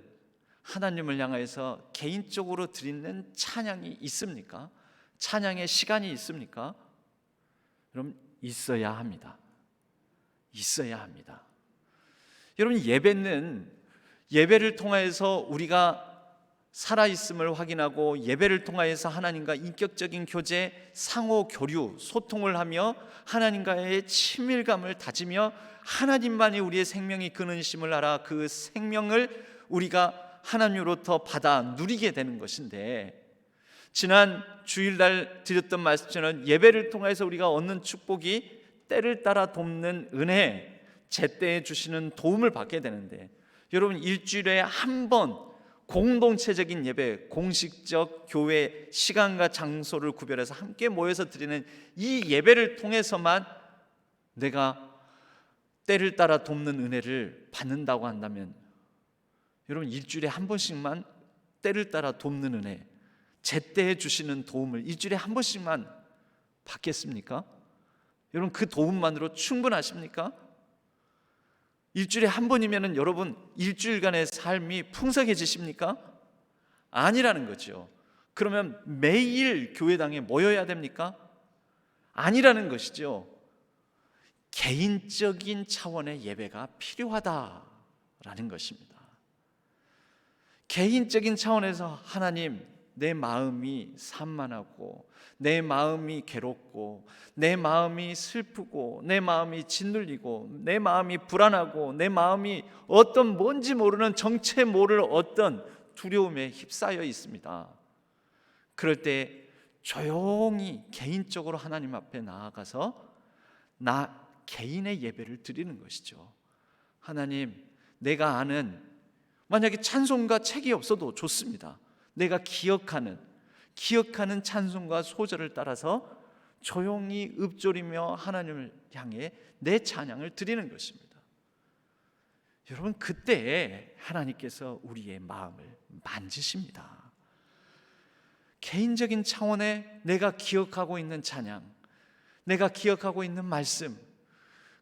하나님을 향해서 개인적으로 드리는 찬양이 있습니까? 찬양의 시간이 있습니까? 여러분, 있어야 합니다. 있어야 합니다. 여러분, 예배를 통해서 우리가 살아있음을 확인하고, 예배를 통해서 하나님과 인격적인 교제, 상호 교류, 소통을 하며 하나님과의 친밀감을 다지며 하나님만이 우리의 생명이 근원이심을 알아 그 생명을 우리가 하나님으로부터 받아 누리게 되는 것인데, 지난 주일날 드렸던 말씀처럼 예배를 통해서 우리가 얻는 축복이 때를 따라 돕는 은혜, 제때에 주시는 도움을 받게 되는데, 여러분 일주일에 한 번 공동체적인 예배, 공식적 교회 시간과 장소를 구별해서 함께 모여서 드리는 이 예배를 통해서만 내가 때를 따라 돕는 은혜를 받는다고 한다면, 여러분 일주일에 한 번씩만 때를 따라 돕는 은혜, 제때에 주시는 도움을 일주일에 한 번씩만 받겠습니까? 여러분 그 도움만으로 충분하십니까? 일주일에 한 번이면 여러분 일주일간의 삶이 풍성해지십니까? 아니라는 거죠. 그러면 매일 교회당에 모여야 됩니까? 아니라는 것이죠. 개인적인 차원의 예배가 필요하다라는 것입니다. 개인적인 차원에서 하나님, 내 마음이 산만하고 내 마음이 괴롭고 내 마음이 슬프고 내 마음이 짓눌리고 내 마음이 불안하고 내 마음이 어떤 뭔지 모르는 정체 모를 어떤 두려움에 휩싸여 있습니다. 그럴 때 조용히 개인적으로 하나님 앞에 나아가서 나 개인의 예배를 드리는 것이죠. 하나님, 내가 아는, 만약에 찬송가 책이 없어도 좋습니다. 내가 기억하는 찬송가 소절을 따라서 조용히 읊조리며 하나님을 향해 내 찬양을 드리는 것입니다. 여러분 그때 하나님께서 우리의 마음을 만지십니다. 개인적인 차원에 내가 기억하고 있는 찬양, 내가 기억하고 있는 말씀,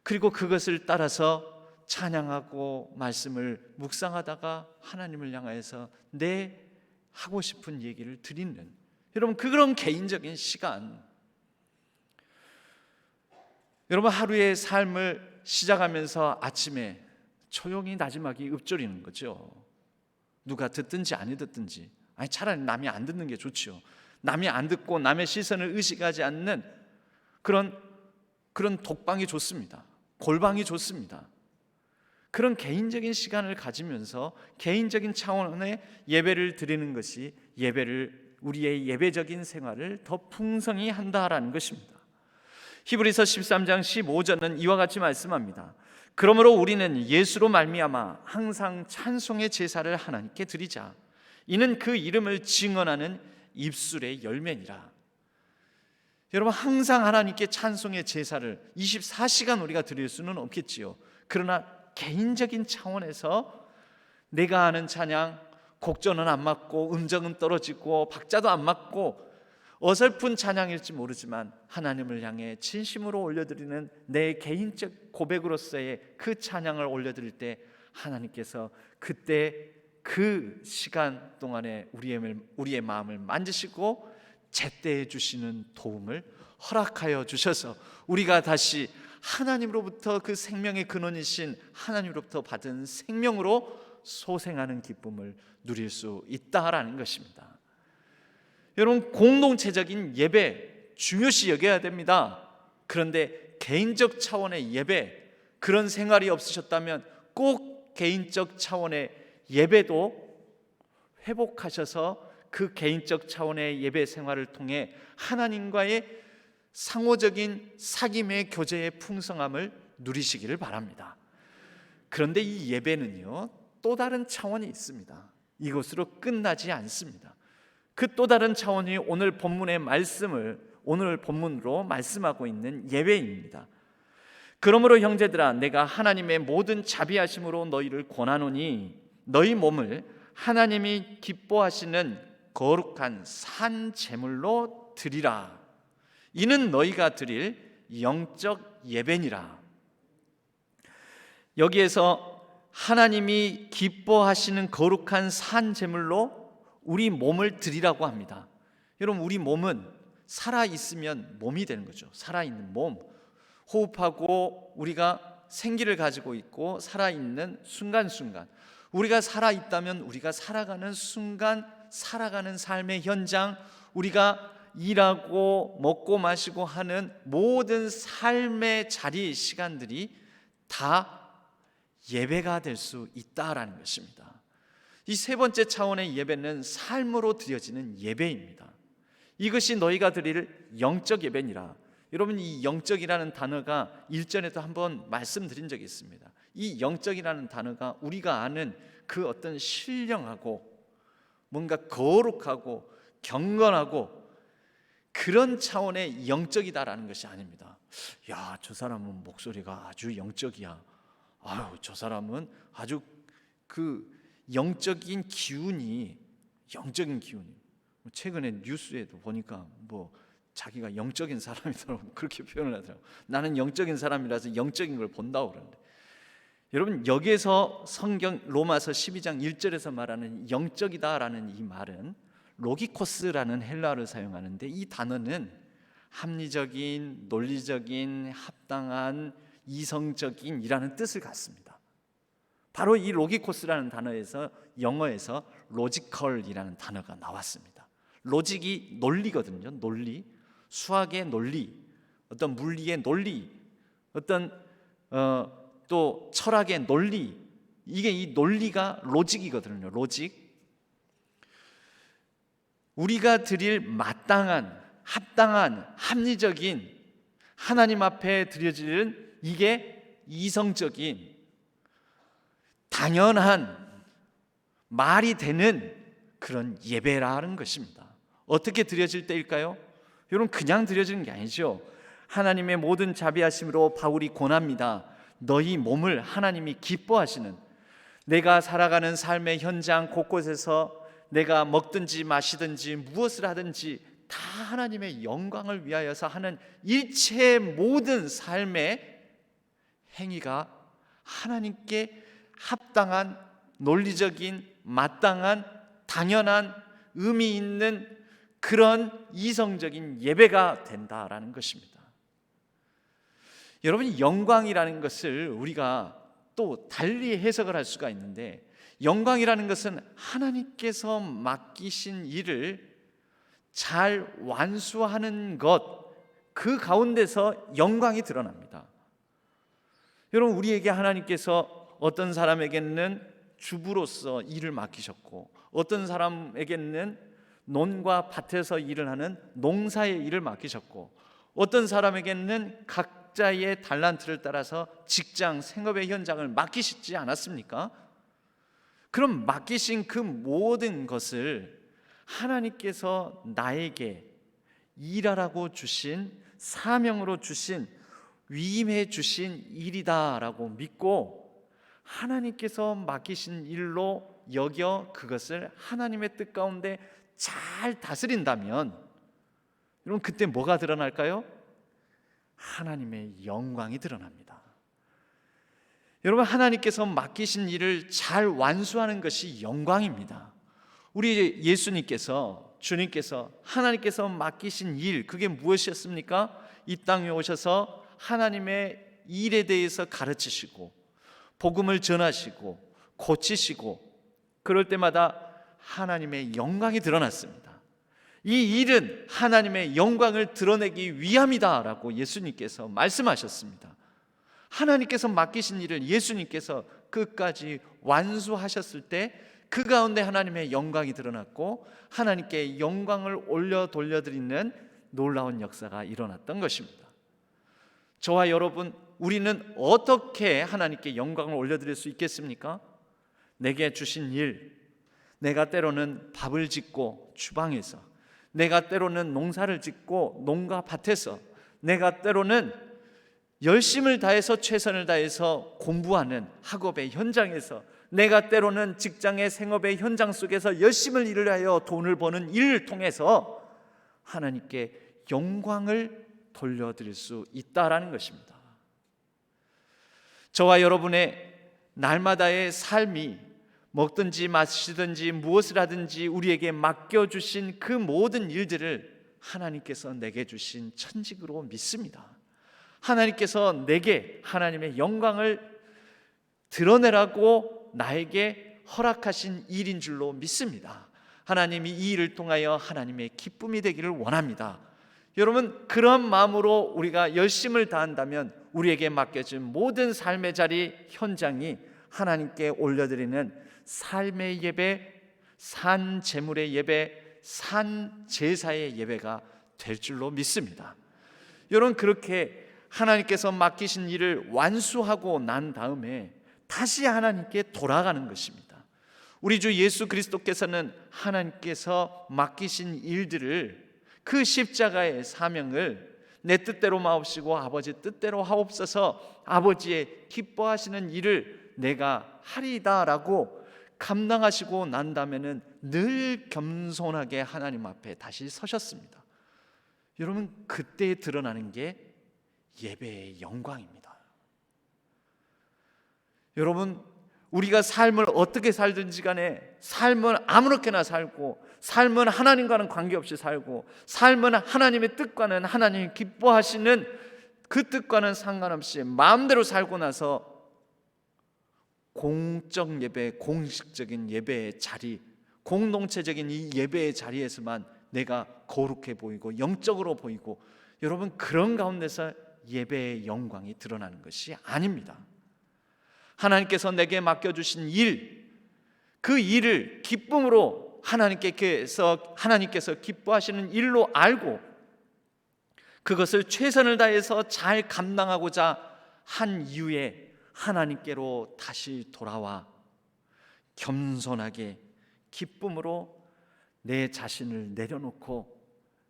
그리고 그것을 따라서 찬양하고 말씀을 묵상하다가 하나님을 향해서 내 하고 싶은 얘기를 드리는, 여러분 그런 개인적인 시간, 여러분 하루의 삶을 시작하면서 아침에 조용히 나지막이 읊조리는 거죠. 누가 듣든지 안 듣든지, 아니 차라리 남이 안 듣는 게 좋죠. 남이 안 듣고 남의 시선을 의식하지 않는 그런 독방이 좋습니다. 골방이 좋습니다. 그런 개인적인 시간을 가지면서 개인적인 차원의 예배를 드리는 것이 우리의 예배적인 생활을 더 풍성히 한다라는 것입니다. 히브리서 13장 15절은 이와 같이 말씀합니다. 그러므로 우리는 예수로 말미암아 항상 찬송의 제사를 하나님께 드리자. 이는 그 이름을 증언하는 입술의 열매니라. 여러분 항상 하나님께 찬송의 제사를 24시간 우리가 드릴 수는 없겠지요. 그러나 개인적인 차원에서 내가 아는 찬양, 곡조는 안 맞고 음정은 떨어지고 박자도 안 맞고 어설픈 찬양일지 모르지만 하나님을 향해 진심으로 올려드리는 내 개인적 고백으로서의 그 찬양을 올려드릴 때 하나님께서 그때 그 시간 동안에 우리의 마음을 만지시고 제때해 주시는 도움을 허락하여 주셔서 우리가 다시 하나님으로부터 그 생명의 근원이신 하나님으로부터 받은 생명으로 소생하는 기쁨을 누릴 수 있다라는 것입니다. 여러분 공동체적인 예배 중요시 여겨야 됩니다. 그런데 개인적 차원의 예배, 그런 생활이 없으셨다면 꼭 개인적 차원의 예배도 회복하셔서 그 개인적 차원의 예배 생활을 통해 하나님과의 상호적인 사귐의 교제의 풍성함을 누리시기를 바랍니다. 그런데 이 예배는요 또 다른 차원이 있습니다. 이것으로 끝나지 않습니다. 그 또 다른 차원이 오늘 본문으로 말씀하고 있는 예배입니다. 그러므로 형제들아, 내가 하나님의 모든 자비하심으로 너희를 권하노니 너희 몸을 하나님이 기뻐하시는 거룩한 산 제물로 드리라. 이는 너희가 드릴 영적 예배니라. 여기에서 하나님이 기뻐하시는 거룩한 산 제물로 우리 몸을 드리라고 합니다. 여러분 우리 몸은 살아있으면 몸이 되는 거죠. 살아있는 몸, 호흡하고 우리가 생기를 가지고 있고 살아있는 순간순간, 우리가 살아있다면 우리가 살아가는 순간, 살아가는 삶의 현장, 우리가 일하고 먹고 마시고 하는 모든 삶의 자리 시간들이 다 예배가 될 수 있다라는 것입니다. 이 세 번째 차원의 예배는 삶으로 드려지는 예배입니다. 이것이 너희가 드릴 영적 예배니라. 여러분, 이 영적이라는 단어가 일전에도 한번 말씀드린 적이 있습니다. 이 영적이라는 단어가 우리가 아는 그 어떤 신령하고 뭔가 거룩하고 경건하고 그런 차원의 영적이다라는 것이 아닙니다. 야, 저 사람은 목소리가 아주 영적이야. 아유, 저 사람은 아주 그 영적인 기운이 최근에 뉴스에도 보니까 뭐 자기가 영적인 사람이더라고 그렇게 표현을 하더라고. 나는 영적인 사람이라서 영적인 걸 본다고 그러는데, 여러분, 여기에서 성경 로마서 12장 1절에서 말하는 영적이다라는 이 말은 로기코스라는 헬라어를 사용하는데, 이 단어는 합리적인, 논리적인, 합당한, 이성적인이라는 뜻을 갖습니다. 바로 이 로기코스라는 단어에서 영어에서 로지컬이라는 단어가 나왔습니다. 로직이 논리거든요. 논리, 수학의 논리, 어떤 물리의 논리, 어떤 또 철학의 논리, 이게 이 논리가 로직이거든요. 로직. 우리가 드릴 마땅한, 합당한, 합리적인 하나님 앞에 드려지는 이게 이성적인, 당연한, 말이 되는 그런 예배라는 것입니다. 어떻게 드려질 때일까요? 여러분, 그냥 드려지는 게 아니죠. 하나님의 모든 자비하심으로 바울이 권합니다. 너희 몸을 하나님이 기뻐하시는, 내가 살아가는 삶의 현장 곳곳에서 내가 먹든지 마시든지 무엇을 하든지 다 하나님의 영광을 위하여서 하는 일체의 모든 삶의 행위가 하나님께 합당한, 논리적인, 마땅한, 당연한, 의미 있는 그런 이성적인 예배가 된다라는 것입니다. 여러분, 영광이라는 것을 우리가 또 달리 해석을 할 수가 있는데, 영광이라는 것은 하나님께서 맡기신 일을 잘 완수하는 것, 그 가운데서 영광이 드러납니다. 여러분, 우리에게 하나님께서 어떤 사람에게는 주부로서 일을 맡기셨고, 어떤 사람에게는 논과 밭에서 일을 하는 농사의 일을 맡기셨고, 어떤 사람에게는 각자의 달란트를 따라서 직장, 생업의 현장을 맡기시지 않았습니까? 그럼 맡기신 그 모든 것을 하나님께서 나에게 일하라고 주신, 사명으로 주신, 위임해 주신 일이다라고 믿고 하나님께서 맡기신 일로 여겨 그것을 하나님의 뜻 가운데 잘 다스린다면, 여러분, 그때 뭐가 드러날까요? 하나님의 영광이 드러납니다. 여러분, 하나님께서 맡기신 일을 잘 완수하는 것이 영광입니다. 우리 예수님께서, 주님께서, 하나님께서 맡기신 일, 그게 무엇이었습니까? 이 땅에 오셔서 하나님의 일에 대해서 가르치시고 복음을 전하시고 고치시고, 그럴 때마다 하나님의 영광이 드러났습니다. 이 일은 하나님의 영광을 드러내기 위함이다라고 예수님께서 말씀하셨습니다. 하나님께서 맡기신 일을 예수님께서 끝까지 완수하셨을 때 그 가운데 하나님의 영광이 드러났고 하나님께 영광을 올려 돌려드리는 놀라운 역사가 일어났던 것입니다. 저와 여러분, 우리는 어떻게 하나님께 영광을 올려드릴 수 있겠습니까? 내게 주신 일, 내가 때로는 밥을 짓고 주방에서, 내가 때로는 농사를 짓고 농가 밭에서, 내가 때로는 열심을 다해서 최선을 다해서 공부하는 학업의 현장에서, 내가 때로는 직장의 생업의 현장 속에서 열심히 일을 하여 돈을 버는 일을 통해서 하나님께 영광을 돌려드릴 수 있다라는 것입니다. 저와 여러분의 날마다의 삶이 먹든지 마시든지 무엇을 하든지 우리에게 맡겨주신 그 모든 일들을 하나님께서 내게 주신 천직으로 믿습니다. 하나님께서 내게 하나님의 영광을 드러내라고 나에게 허락하신 일인 줄로 믿습니다. 하나님이 이 일을 통하여 하나님의 기쁨이 되기를 원합니다. 여러분, 그런 마음으로 우리가 열심을 다한다면 우리에게 맡겨진 모든 삶의 자리, 현장이 하나님께 올려드리는 삶의 예배, 산 제물의 예배, 산 제사의 예배가 될 줄로 믿습니다. 여러분, 그렇게 하나님께서 맡기신 일을 완수하고 난 다음에 다시 하나님께 돌아가는 것입니다. 우리 주 예수 그리스도께서는 하나님께서 맡기신 일들을, 그 십자가의 사명을 내 뜻대로 마옵시고 아버지 뜻대로 하옵소서, 아버지의 기뻐하시는 일을 내가 하리다라고 감당하시고 난 다음에는 늘 겸손하게 하나님 앞에 다시 서셨습니다. 여러분, 그때 드러나는 게 예배의 영광입니다. 여러분, 우리가 삶을 어떻게 살든지 간에 삶은 아무렇게나 살고, 삶은 하나님과는 관계없이 살고, 삶은 하나님의 뜻과는, 하나님이 기뻐하시는 그 뜻과는 상관없이 마음대로 살고 나서 공적 예배, 공식적인 예배의 자리, 공동체적인 이 예배의 자리에서만 내가 거룩해 보이고 영적으로 보이고, 여러분, 그런 가운데서 예배의 영광이 드러나는 것이 아닙니다. 하나님께서 내게 맡겨주신 일, 그 일을 기쁨으로 하나님께서 기뻐하시는 일로 알고 그것을 최선을 다해서 잘 감당하고자 한 이후에 하나님께로 다시 돌아와 겸손하게 기쁨으로 내 자신을 내려놓고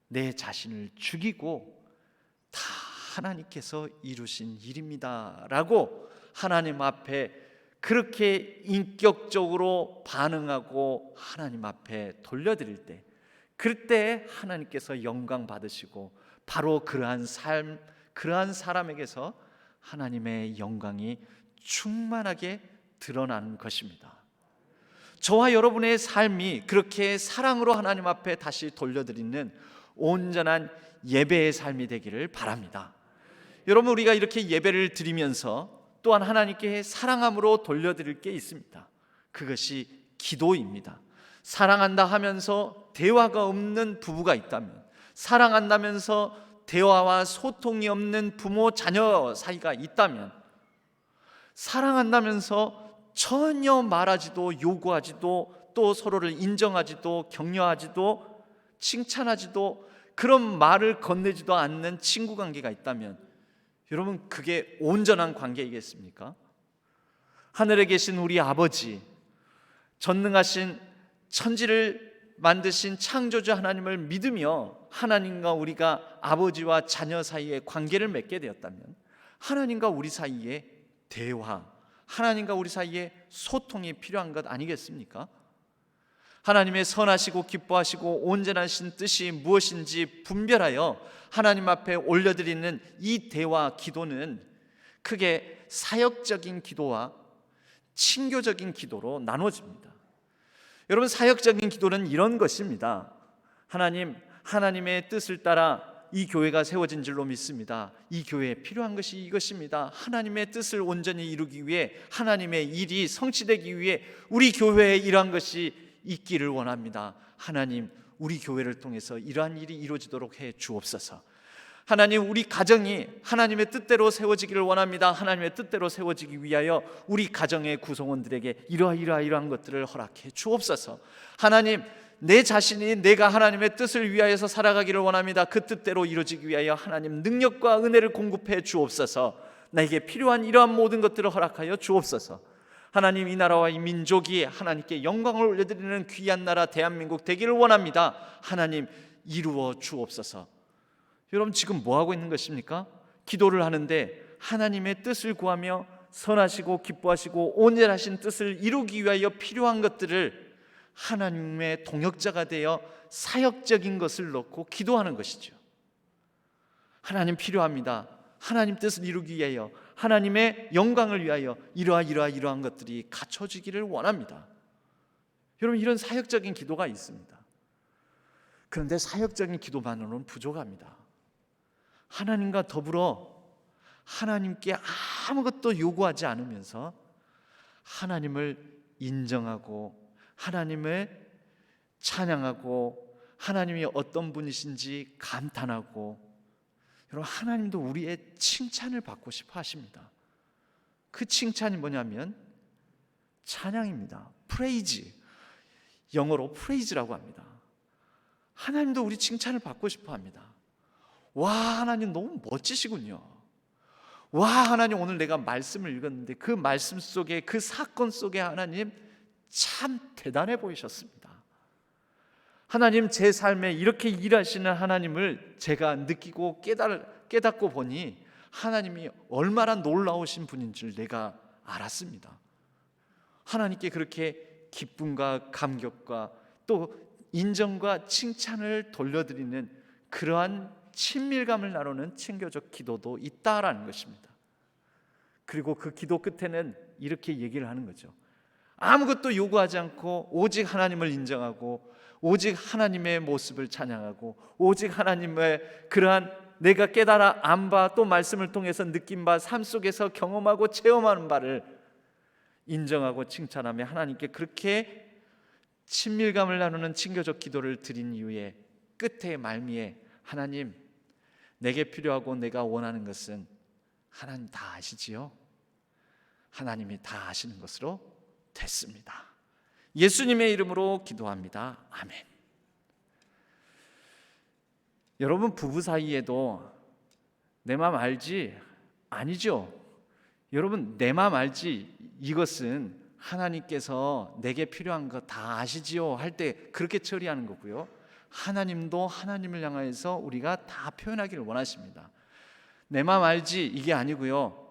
내 자신을 죽이고, 다 하나님께서 이루신 일입니다 라고 하나님 앞에 그렇게 인격적으로 반응하고 하나님 앞에 돌려드릴 때, 그때 하나님께서 영광 받으시고 바로 그러한 삶, 그러한 사람에게서 하나님의 영광이 충만하게 드러나는 것입니다. 저와 여러분의 삶이 그렇게 사랑으로 하나님 앞에 다시 돌려드리는 온전한 예배의 삶이 되기를 바랍니다. 여러분, 우리가 이렇게 예배를 드리면서 또한 하나님께 사랑함으로 돌려드릴 게 있습니다. 그것이 기도입니다. 사랑한다 하면서 대화가 없는 부부가 있다면, 사랑한다면서 대화와 소통이 없는 부모 자녀 사이가 있다면, 사랑한다면서 전혀 말하지도 요구하지도 또 서로를 인정하지도 격려하지도 칭찬하지도 그런 말을 건네지도 않는 친구 관계가 있다면, 여러분, 그게 온전한 관계이겠습니까? 하늘에 계신 우리 아버지, 전능하신 천지를 만드신 창조주 하나님을 믿으며 하나님과 우리가 아버지와 자녀 사이에 관계를 맺게 되었다면, 하나님과 우리 사이에 대화, 하나님과 우리 사이에 소통이 필요한 것 아니겠습니까? 하나님의 선하시고 기뻐하시고 온전하신 뜻이 무엇인지 분별하여 하나님 앞에 올려드리는 이 대화 기도는 크게 사역적인 기도와 친교적인 기도로 나눠집니다. 여러분, 사역적인 기도는 이런 것입니다. 하나님의 뜻을 따라 이 교회가 세워진 줄로 믿습니다. 이 교회에 필요한 것이 이것입니다. 하나님의 뜻을 온전히 이루기 위해, 하나님의 일이 성취되기 위해 우리 교회에 이러한 것이 있기를 원합니다. 하나님, 우리 교회를 통해서 이러한 일이 이루어지도록 해 주옵소서. 하나님, 우리 가정이 하나님의 뜻대로 세워지기를 원합니다. 하나님의 뜻대로 세워지기 위하여 우리 가정의 구성원들에게 이러한 것들을 허락해 주옵소서. 하나님, 내 자신이 내가 하나님의 뜻을 위하여서 살아가기를 원합니다. 그 뜻대로 이루어지기 위하여 하나님 능력과 은혜를 공급해 주옵소서. 나에게 필요한 이러한 모든 것들을 허락하여 주옵소서. 하나님, 이 나라와 이 민족이 하나님께 영광을 올려드리는 귀한 나라 대한민국 되기를 원합니다. 하나님, 이루어 주옵소서. 여러분, 지금 뭐 하고 있는 것입니까? 기도를 하는데 하나님의 뜻을 구하며 선하시고 기뻐하시고 온전하신 뜻을 이루기 위하여 필요한 것들을 하나님의 동역자가 되어 사역적인 것을 넣고 기도하는 것이죠. 하나님 필요합니다. 하나님 뜻을 이루기 위하여, 하나님의 영광을 위하여 이러한 것들이 갖춰지기를 원합니다. 여러분, 이런 사역적인 기도가 있습니다. 그런데 사역적인 기도만으로는 부족합니다. 하나님과 더불어 하나님께 아무것도 요구하지 않으면서 하나님을 인정하고 하나님을 찬양하고 하나님이 어떤 분이신지 감탄하고, 여러분, 하나님도 우리의 칭찬을 받고 싶어 하십니다. 그 칭찬이 뭐냐면 찬양입니다. 프레이즈, 영어로 프레이즈라고 합니다. 하나님도 우리 칭찬을 받고 싶어 합니다. 와, 하나님 너무 멋지시군요. 와, 하나님 오늘 내가 말씀을 읽었는데 그 말씀 속에, 그 사건 속에 하나님 참 대단해 보이셨습니다. 하나님, 제 삶에 이렇게 일하시는 하나님을 제가 느끼고 깨닫고 보니 하나님이 얼마나 놀라우신 분인 줄 내가 알았습니다. 하나님께 그렇게 기쁨과 감격과 또 인정과 칭찬을 돌려드리는 그러한 친밀감을 나누는 친교적 기도도 있다라는 것입니다. 그리고 그 기도 끝에는 이렇게 얘기를 하는 거죠. 아무것도 요구하지 않고 오직 하나님을 인정하고 오직 하나님의 모습을 찬양하고 오직 하나님의 그러한 내가 깨달아 안 바 또 말씀을 통해서 느낀 바 삶 속에서 경험하고 체험하는 바를 인정하고 칭찬하며 하나님께 그렇게 친밀감을 나누는 친교적 기도를 드린 이후에 끝에 말미에 하나님, 내게 필요하고 내가 원하는 것은 하나님 다 아시지요? 하나님이 다 아시는 것으로 됐습니다. 예수님의 이름으로 기도합니다. 아멘. 여러분, 부부 사이에도 내 맘 알지? 아니죠. 여러분, 내 맘 알지? 이것은 하나님께서 내게 필요한 거 다 아시지요? 할 때 그렇게 처리하는 거고요. 하나님도 하나님을 향해서 우리가 다 표현하기를 원하십니다. 내 맘 알지? 이게 아니고요.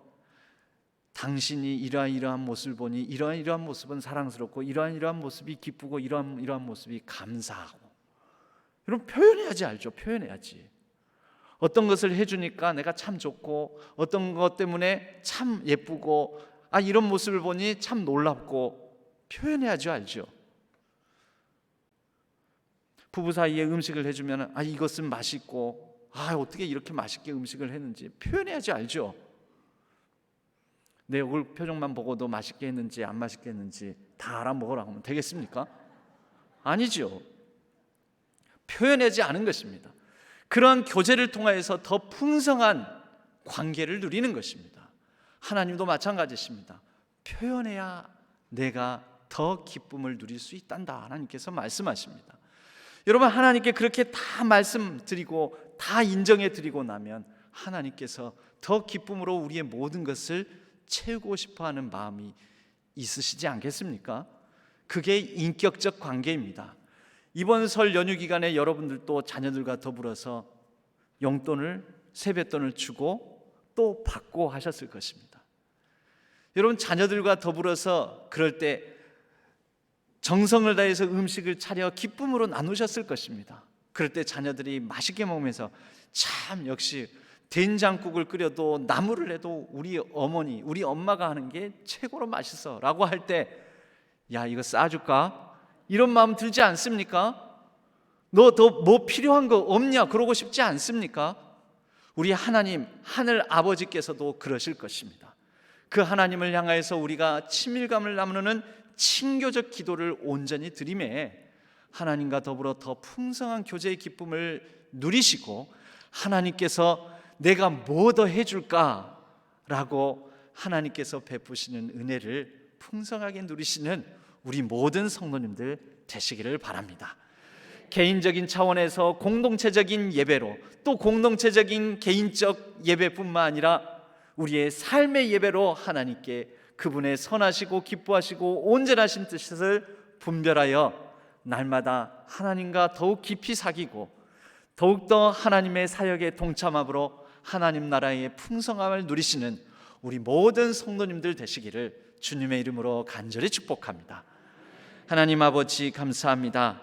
당신이 이러한 모습을 보니 이러한 모습은 사랑스럽고 이러한 모습이 기쁘고 이러한 모습이 감사하고. 여러분, 표현해야지 알죠. 표현해야지. 어떤 것을 해주니까 내가 참 좋고 어떤 것 때문에 참 예쁘고 이런 모습을 보니 참 놀랍고 표현해야죠. 알죠. 부부 사이에 음식을 해주면 이것은 맛있고 어떻게 이렇게 맛있게 음식을 했는지 표현해야지 알죠. 내 얼굴 표정만 보고도 맛있게 했는지 안 맛있게 했는지 다 알아먹으라고 하면 되겠습니까? 아니죠. 표현하지 않은 것입니다. 그런 교제를 통하여서 더 풍성한 관계를 누리는 것입니다. 하나님도 마찬가지십니다. 표현해야 내가 더 기쁨을 누릴 수 있단다, 하나님께서 말씀하십니다. 여러분, 하나님께 그렇게 다 말씀드리고 다 인정해드리고 나면 하나님께서 더 기쁨으로 우리의 모든 것을 채우고 싶어하는 마음이 있으시지 않겠습니까? 그게 인격적 관계입니다. 이번 설 연휴 기간에 여러분들도 자녀들과 더불어서 용돈을, 세뱃돈을 주고 또 받고 하셨을 것입니다. 여러분, 자녀들과 더불어서 그럴 때 정성을 다해서 음식을 차려 기쁨으로 나누셨을 것입니다. 그럴 때 자녀들이 맛있게 먹으면서 참 역시 된장국을 끓여도 나물을 해도 우리 어머니, 우리 엄마가 하는 게 최고로 맛있어 라고 할 때 야, 이거 싸줄까? 이런 마음 들지 않습니까? 너 더 뭐 필요한 거 없냐? 그러고 싶지 않습니까? 우리 하나님, 하늘 아버지께서도 그러실 것입니다. 그 하나님을 향하여서 우리가 친밀감을 나누는 친교적 기도를 온전히 드리매 하나님과 더불어 더 풍성한 교제의 기쁨을 누리시고 하나님께서 내가 뭐 더 해줄까? 라고 하나님께서 베푸시는 은혜를 풍성하게 누리시는 우리 모든 성도님들 되시기를 바랍니다. 개인적인 차원에서 공동체적인 예배로 또 공동체적인 개인적 예배뿐만 아니라 우리의 삶의 예배로 하나님께 그분의 선하시고 기뻐하시고 온전하신 뜻을 분별하여 날마다 하나님과 더욱 깊이 사귀고 더욱더 하나님의 사역에 동참함으로 하나님 나라의 풍성함을 누리시는 우리 모든 성도님들 되시기를 주님의 이름으로 간절히 축복합니다. 하나님 아버지, 감사합니다.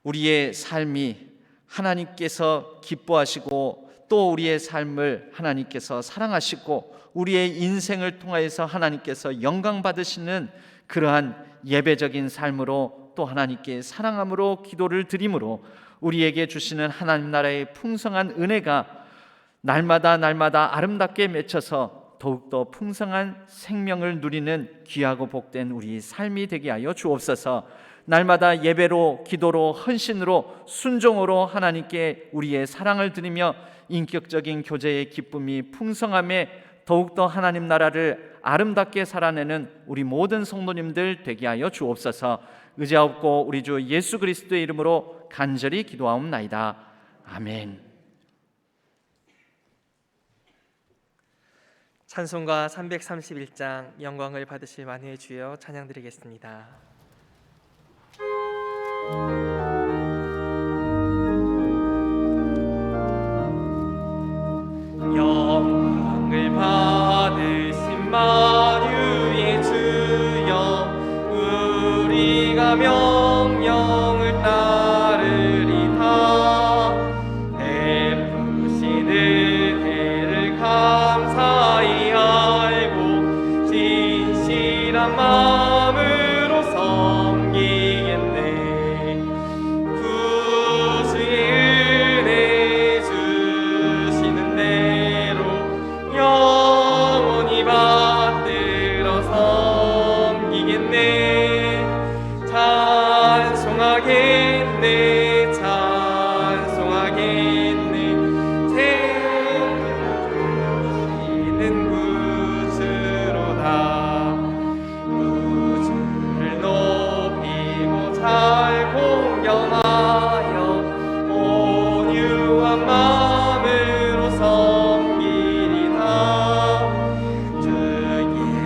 우리의 삶이 하나님께서 기뻐하시고 또 우리의 삶을 하나님께서 사랑하시고 우리의 인생을 통하여서 하나님께서 영광 받으시는 그러한 예배적인 삶으로 또 하나님께 사랑함으로 기도를 드림으로 우리에게 주시는 하나님 나라의 풍성한 은혜가 날마다 아름답게 맺혀서 더욱더 풍성한 생명을 누리는 귀하고 복된 우리 삶이 되게 하여 주옵소서. 날마다 예배로, 기도로, 헌신으로, 순종으로 하나님께 우리의 사랑을 드리며 인격적인 교제의 기쁨이 풍성함에 더욱더 하나님 나라를 아름답게 살아내는 우리 모든 성도님들 되게 하여 주옵소서. 의지하옵고 우리 주 예수 그리스도의 이름으로 간절히 기도하옵나이다. 아멘. 찬송가 331장 영광을 받으실 만유의 주여 찬양드리겠습니다. 영광을 받으신 만유의 주여 우리가 명령을 따르리다. 베푸신 은혜를 감사히 알고 진실한 마음으로 섬기겠네. 구주의 은혜 주시는 대로 영원히 받들어 섬기겠네. 찬송하겠네 찬송하겠네. 생명을 주시는 구주로다. 구주를 높이고 잘 공경하여 온유한 마음으로 섬기리다. 주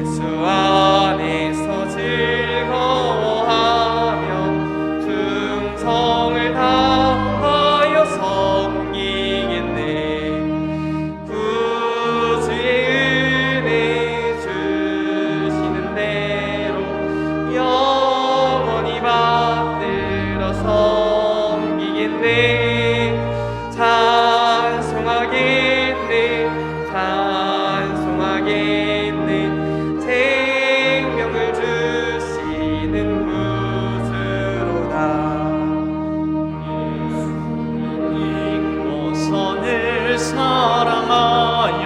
예수 안에서 즐거워하며 충성을 다하여 섬기겠네. 구주의 은혜 주시는 대로 영원히 받들어 섬기겠네. 찬송하겠네 찬송하겠네. 생명을 주시는 구주로다. 선을 사랑하여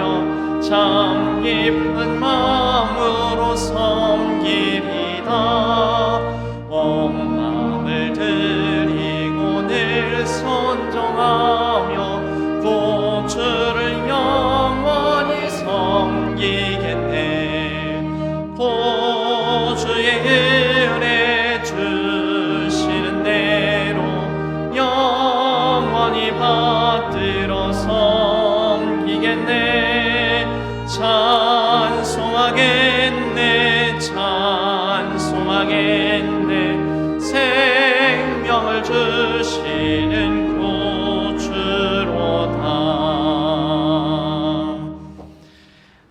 참 깊은 마음으로 섬기리다. 온 마음을 드리고 늘 순종하며 구주를 영원히 섬기겠네. 구주의 은혜 주시는 대로 영원히 받들어 섬기겠네. 찬송하겠네 찬송하겠네. 생명을 주시는 구주로다.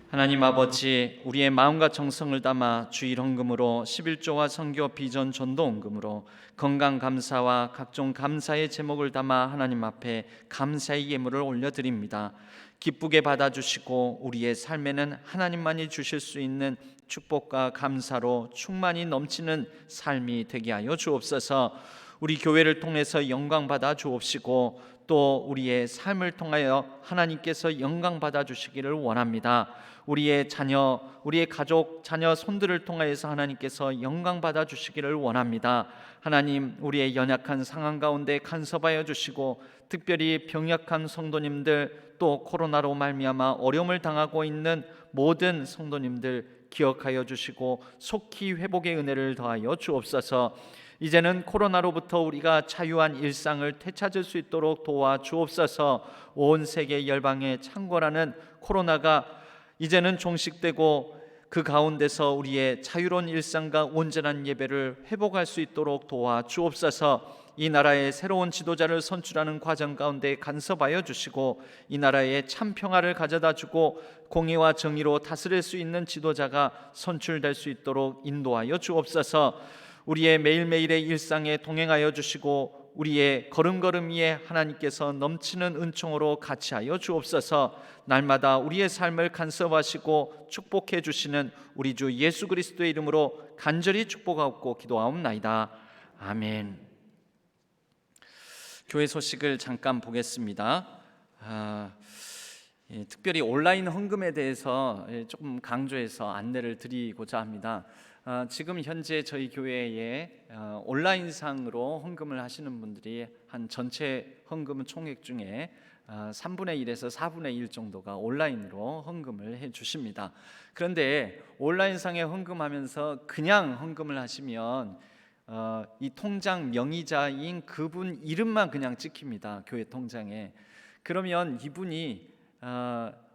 하나님 아버지, 우리의 마음과 정성을 담아 주일 헌금으로 11조와 선교 비전 전도 헌금으로 건강 감사와 각종 감사의 제목을 담아 하나님 앞에 감사의 예물을 올려드립니다. 기쁘게 받아주시고 우리의 삶에는 하나님만이 주실 수 있는 축복과 감사로 충만히 넘치는 삶이 되게 하여 주옵소서. 우리 교회를 통해서 영광 받아 주옵시고 또 우리의 삶을 통하여 하나님께서 영광 받아 주시기를 원합니다. 우리의 자녀, 우리의 가족, 자녀, 손들을 통하여서 하나님께서 영광 받아 주시기를 원합니다. 하나님, 우리의 연약한 상황 가운데 간섭하여 주시고 특별히 병약한 성도님들, 또 코로나로 말미암아 어려움을 당하고 있는 모든 성도님들 기억하여 주시고 속히 회복의 은혜를 더하여 주옵소서. 이제는 코로나로부터 우리가 자유한 일상을 되찾을 수 있도록 도와 주옵소서. 온 세계 열방에 창궐하는 코로나가 이제는 종식되고 그 가운데서 우리의 자유로운 일상과 온전한 예배를 회복할 수 있도록 도와 주옵소서. 이 나라의 새로운 지도자를 선출하는 과정 가운데 간섭하여 주시고 이 나라에 참 평화를 가져다 주고 공의와 정의로 다스릴 수 있는 지도자가 선출될 수 있도록 인도하여 주옵소서. 우리의 매일매일의 일상에 동행하여 주시고 우리의 걸음걸음 위에 하나님께서 넘치는 은총으로 같이하여 주옵소서. 날마다 우리의 삶을 간섭하시고 축복해 주시는 우리 주 예수 그리스도의 이름으로 간절히 축복하옵고 기도하옵나이다. 아멘. 교회 소식을 잠깐 보겠습니다. 특별히 온라인 헌금에 대해서 조금 강조해서 안내를 드리고자 합니다. 지금 현재 저희 교회에 온라인상으로 헌금을 하시는 분들이 한 전체 헌금 총액 중에 3분의 1에서 4분의 1 정도가 온라인으로 헌금을 해 주십니다. 그런데 온라인상에 헌금하면서 그냥 헌금을 하시면 이 통장 명의자인 그분 이름만 그냥 찍힙니다. 교회 통장에. 그러면 이분이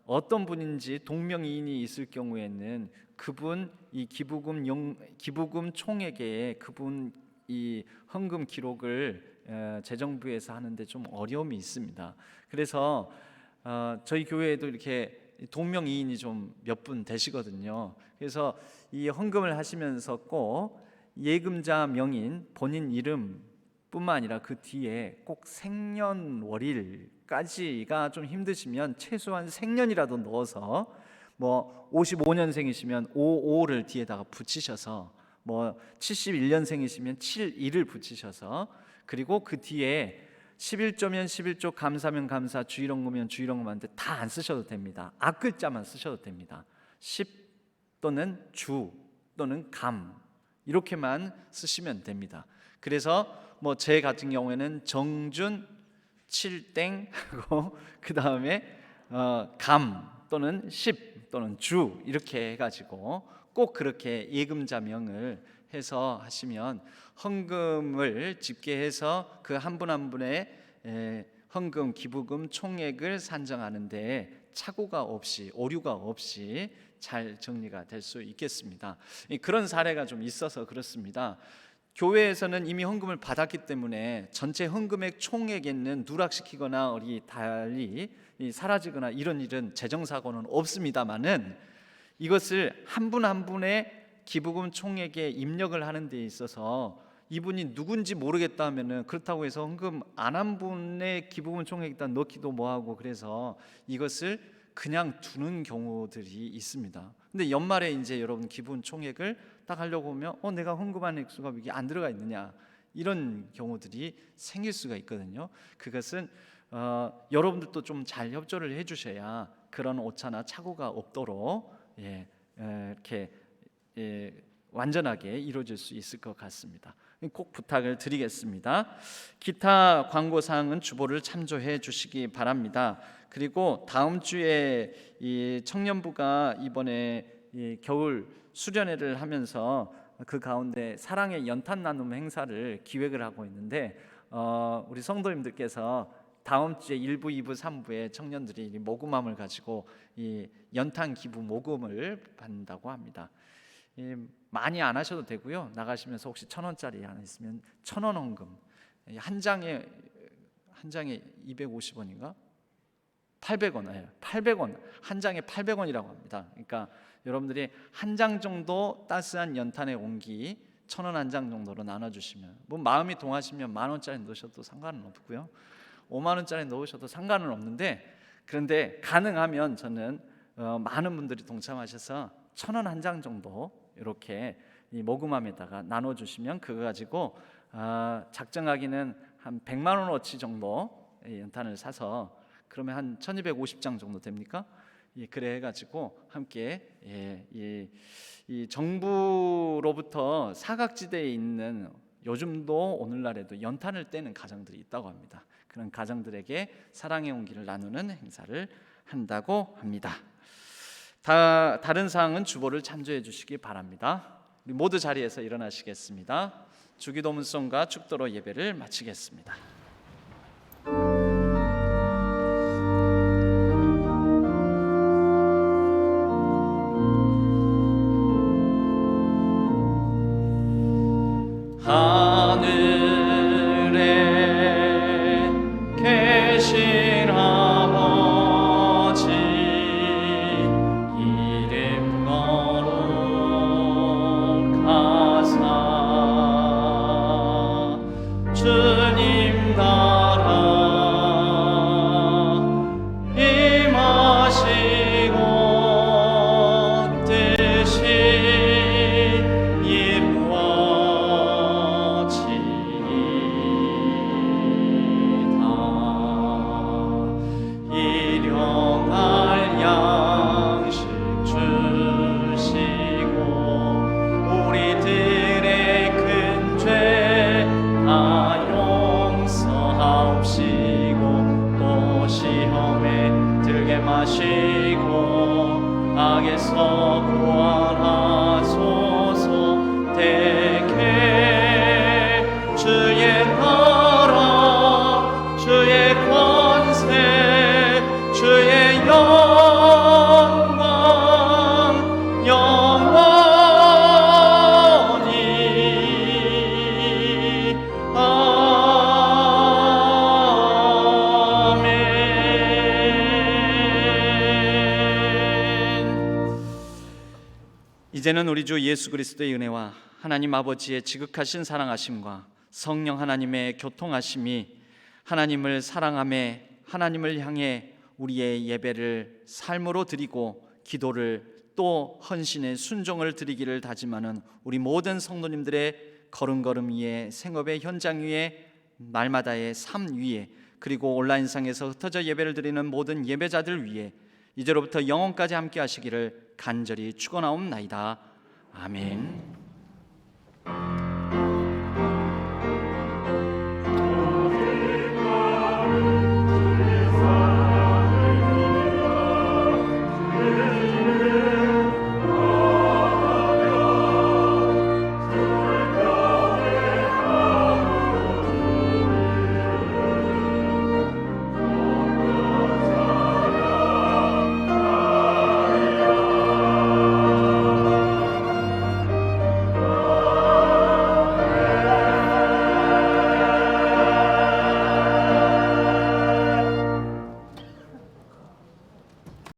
어떤 분인지 동명이인이 있을 경우에는 그분 이 기부금 총액에 그분 이 헌금 기록을 재정부에서 하는데 좀 어려움이 있습니다. 그래서 저희 교회에도 이렇게 동명이인이 좀 몇 분 되시거든요. 그래서 이 헌금을 하시면서 꼭 예금자 명인 본인 이름뿐만 아니라 그 뒤에 꼭 생년월일까지가 좀 힘드시면 최소한 생년이라도 넣어서 뭐 55년생이시면 55를 뒤에다가 붙이셔서 뭐 71년생이시면 71을 붙이셔서 그리고 그 뒤에 11조면 11조, 감사면 감사, 주일헌금면 주일헌금한테 다 안 쓰셔도 됩니다. 앞글자만 쓰셔도 됩니다. 10 또는 주 또는 감 이렇게만 쓰시면 됩니다. 그래서 뭐 제 같은 경우에는 정준 7땡 하고 그 다음에 감 또는 10 또는 주 이렇게 해가지고 꼭 그렇게 예금자명을 해서 하시면 헌금을 집계해서 그 한 분 한 분의 헌금 기부금 총액을 산정하는데 착오가 없이 오류가 없이 잘 정리가 될 수 있겠습니다. 그런 사례가 좀 있어서 그렇습니다. 교회에서는 이미 헌금을 받았기 때문에 전체 헌금액 총액에는 누락시키거나 달리 사라지거나 이런 일은 재정사고는 없습니다만은 이것을 한 분 한 분의 기부금 총액에 입력을 하는 데 있어서 이분이 누군지 모르겠다 하면은 그렇다고 해서 헌금 안 한 분의 기부금 총액에다 넣기도 뭐하고 그래서 이것을 그냥 두는 경우들이 있습니다. 근데 연말에 이제 여러분 기부금 총액을 딱 하려고 하면 내가 헌금한 액수가 이게 안 들어가 있느냐 이런 경우들이 생길 수가 있거든요. 그것은 여러분들도 좀 잘 협조를 해주셔야 그런 오차나 착오가 없도록 이렇게 완전하게 이루어질 수 있을 것 같습니다. 꼭 부탁을 드리겠습니다. 기타 광고 사항은 주보를 참조해 주시기 바랍니다. 그리고 다음 주에 이 청년부가 이번에 이 겨울 수련회를 하면서 그 가운데 사랑의 연탄 나눔 행사를 기획을 하고 있는데 우리 성도님들께서 다음 주에 1부, 2부, 3부에 청년들이 모금함을 가지고 이 연탄 기부 모금을 받는다고 합니다. 많이 안 하셔도 되고요. 나가시면서 혹시 1,000원짜리 하나 있으면 1,000원 헌금. 한 장에 250원인가? 800원. 800원. 한 장에 800원이라고 합니다. 그러니까 여러분들이 한 장 정도 따스한 연탄의 온기 1,000원 한 장 정도로 나눠 주시면 뭐 마음이 동하시면 10,000원짜리 넣으셔도 상관은 없고요. 50,000원짜리 넣으셔도 상관은 없는데 그런데 가능하면 저는 많은 분들이 동참하셔서 1,000원 한 장 정도 이렇게 이 모금함에다가 나눠주시면 그거 가지고 작정하기는 한 100만 원어치 정도 연탄을 사서 그러면 한 1,250장 정도 됩니까? 그래 해가지고 함께 이 정부로부터 사각지대에 있는 요즘도 오늘날에도 연탄을 떼는 가정들이 있다고 합니다. 그런 가정들에게 사랑의 온기를 나누는 행사를 한다고 합니다. 다른 사항은 주보를 참조해 주시기 바랍니다. 우리 모두 자리에서 일어나시겠습니다. 주기도문송과 축도로 예배를 마치겠습니다. 하늘에 계신 아버지 이름 거룩하사 주님 이제는 우리 주 예수 그리스도의 은혜와 하나님 아버지의 지극하신 사랑하심과 성령 하나님의 교통하심이 하나님을 사랑함에 하나님을 향해 우리의 예배를 삶으로 드리고 기도를 또 헌신의 순종을 드리기를 다짐하는 우리 모든 성도님들의 걸음걸음 위에 생업의 현장 위에 날마다의 삶 위에 그리고 온라인상에서 흩어져 예배를 드리는 모든 예배자들 위에 이제로부터 영원까지 함께 하시기를 간절히 축원하옵나이다. 아멘.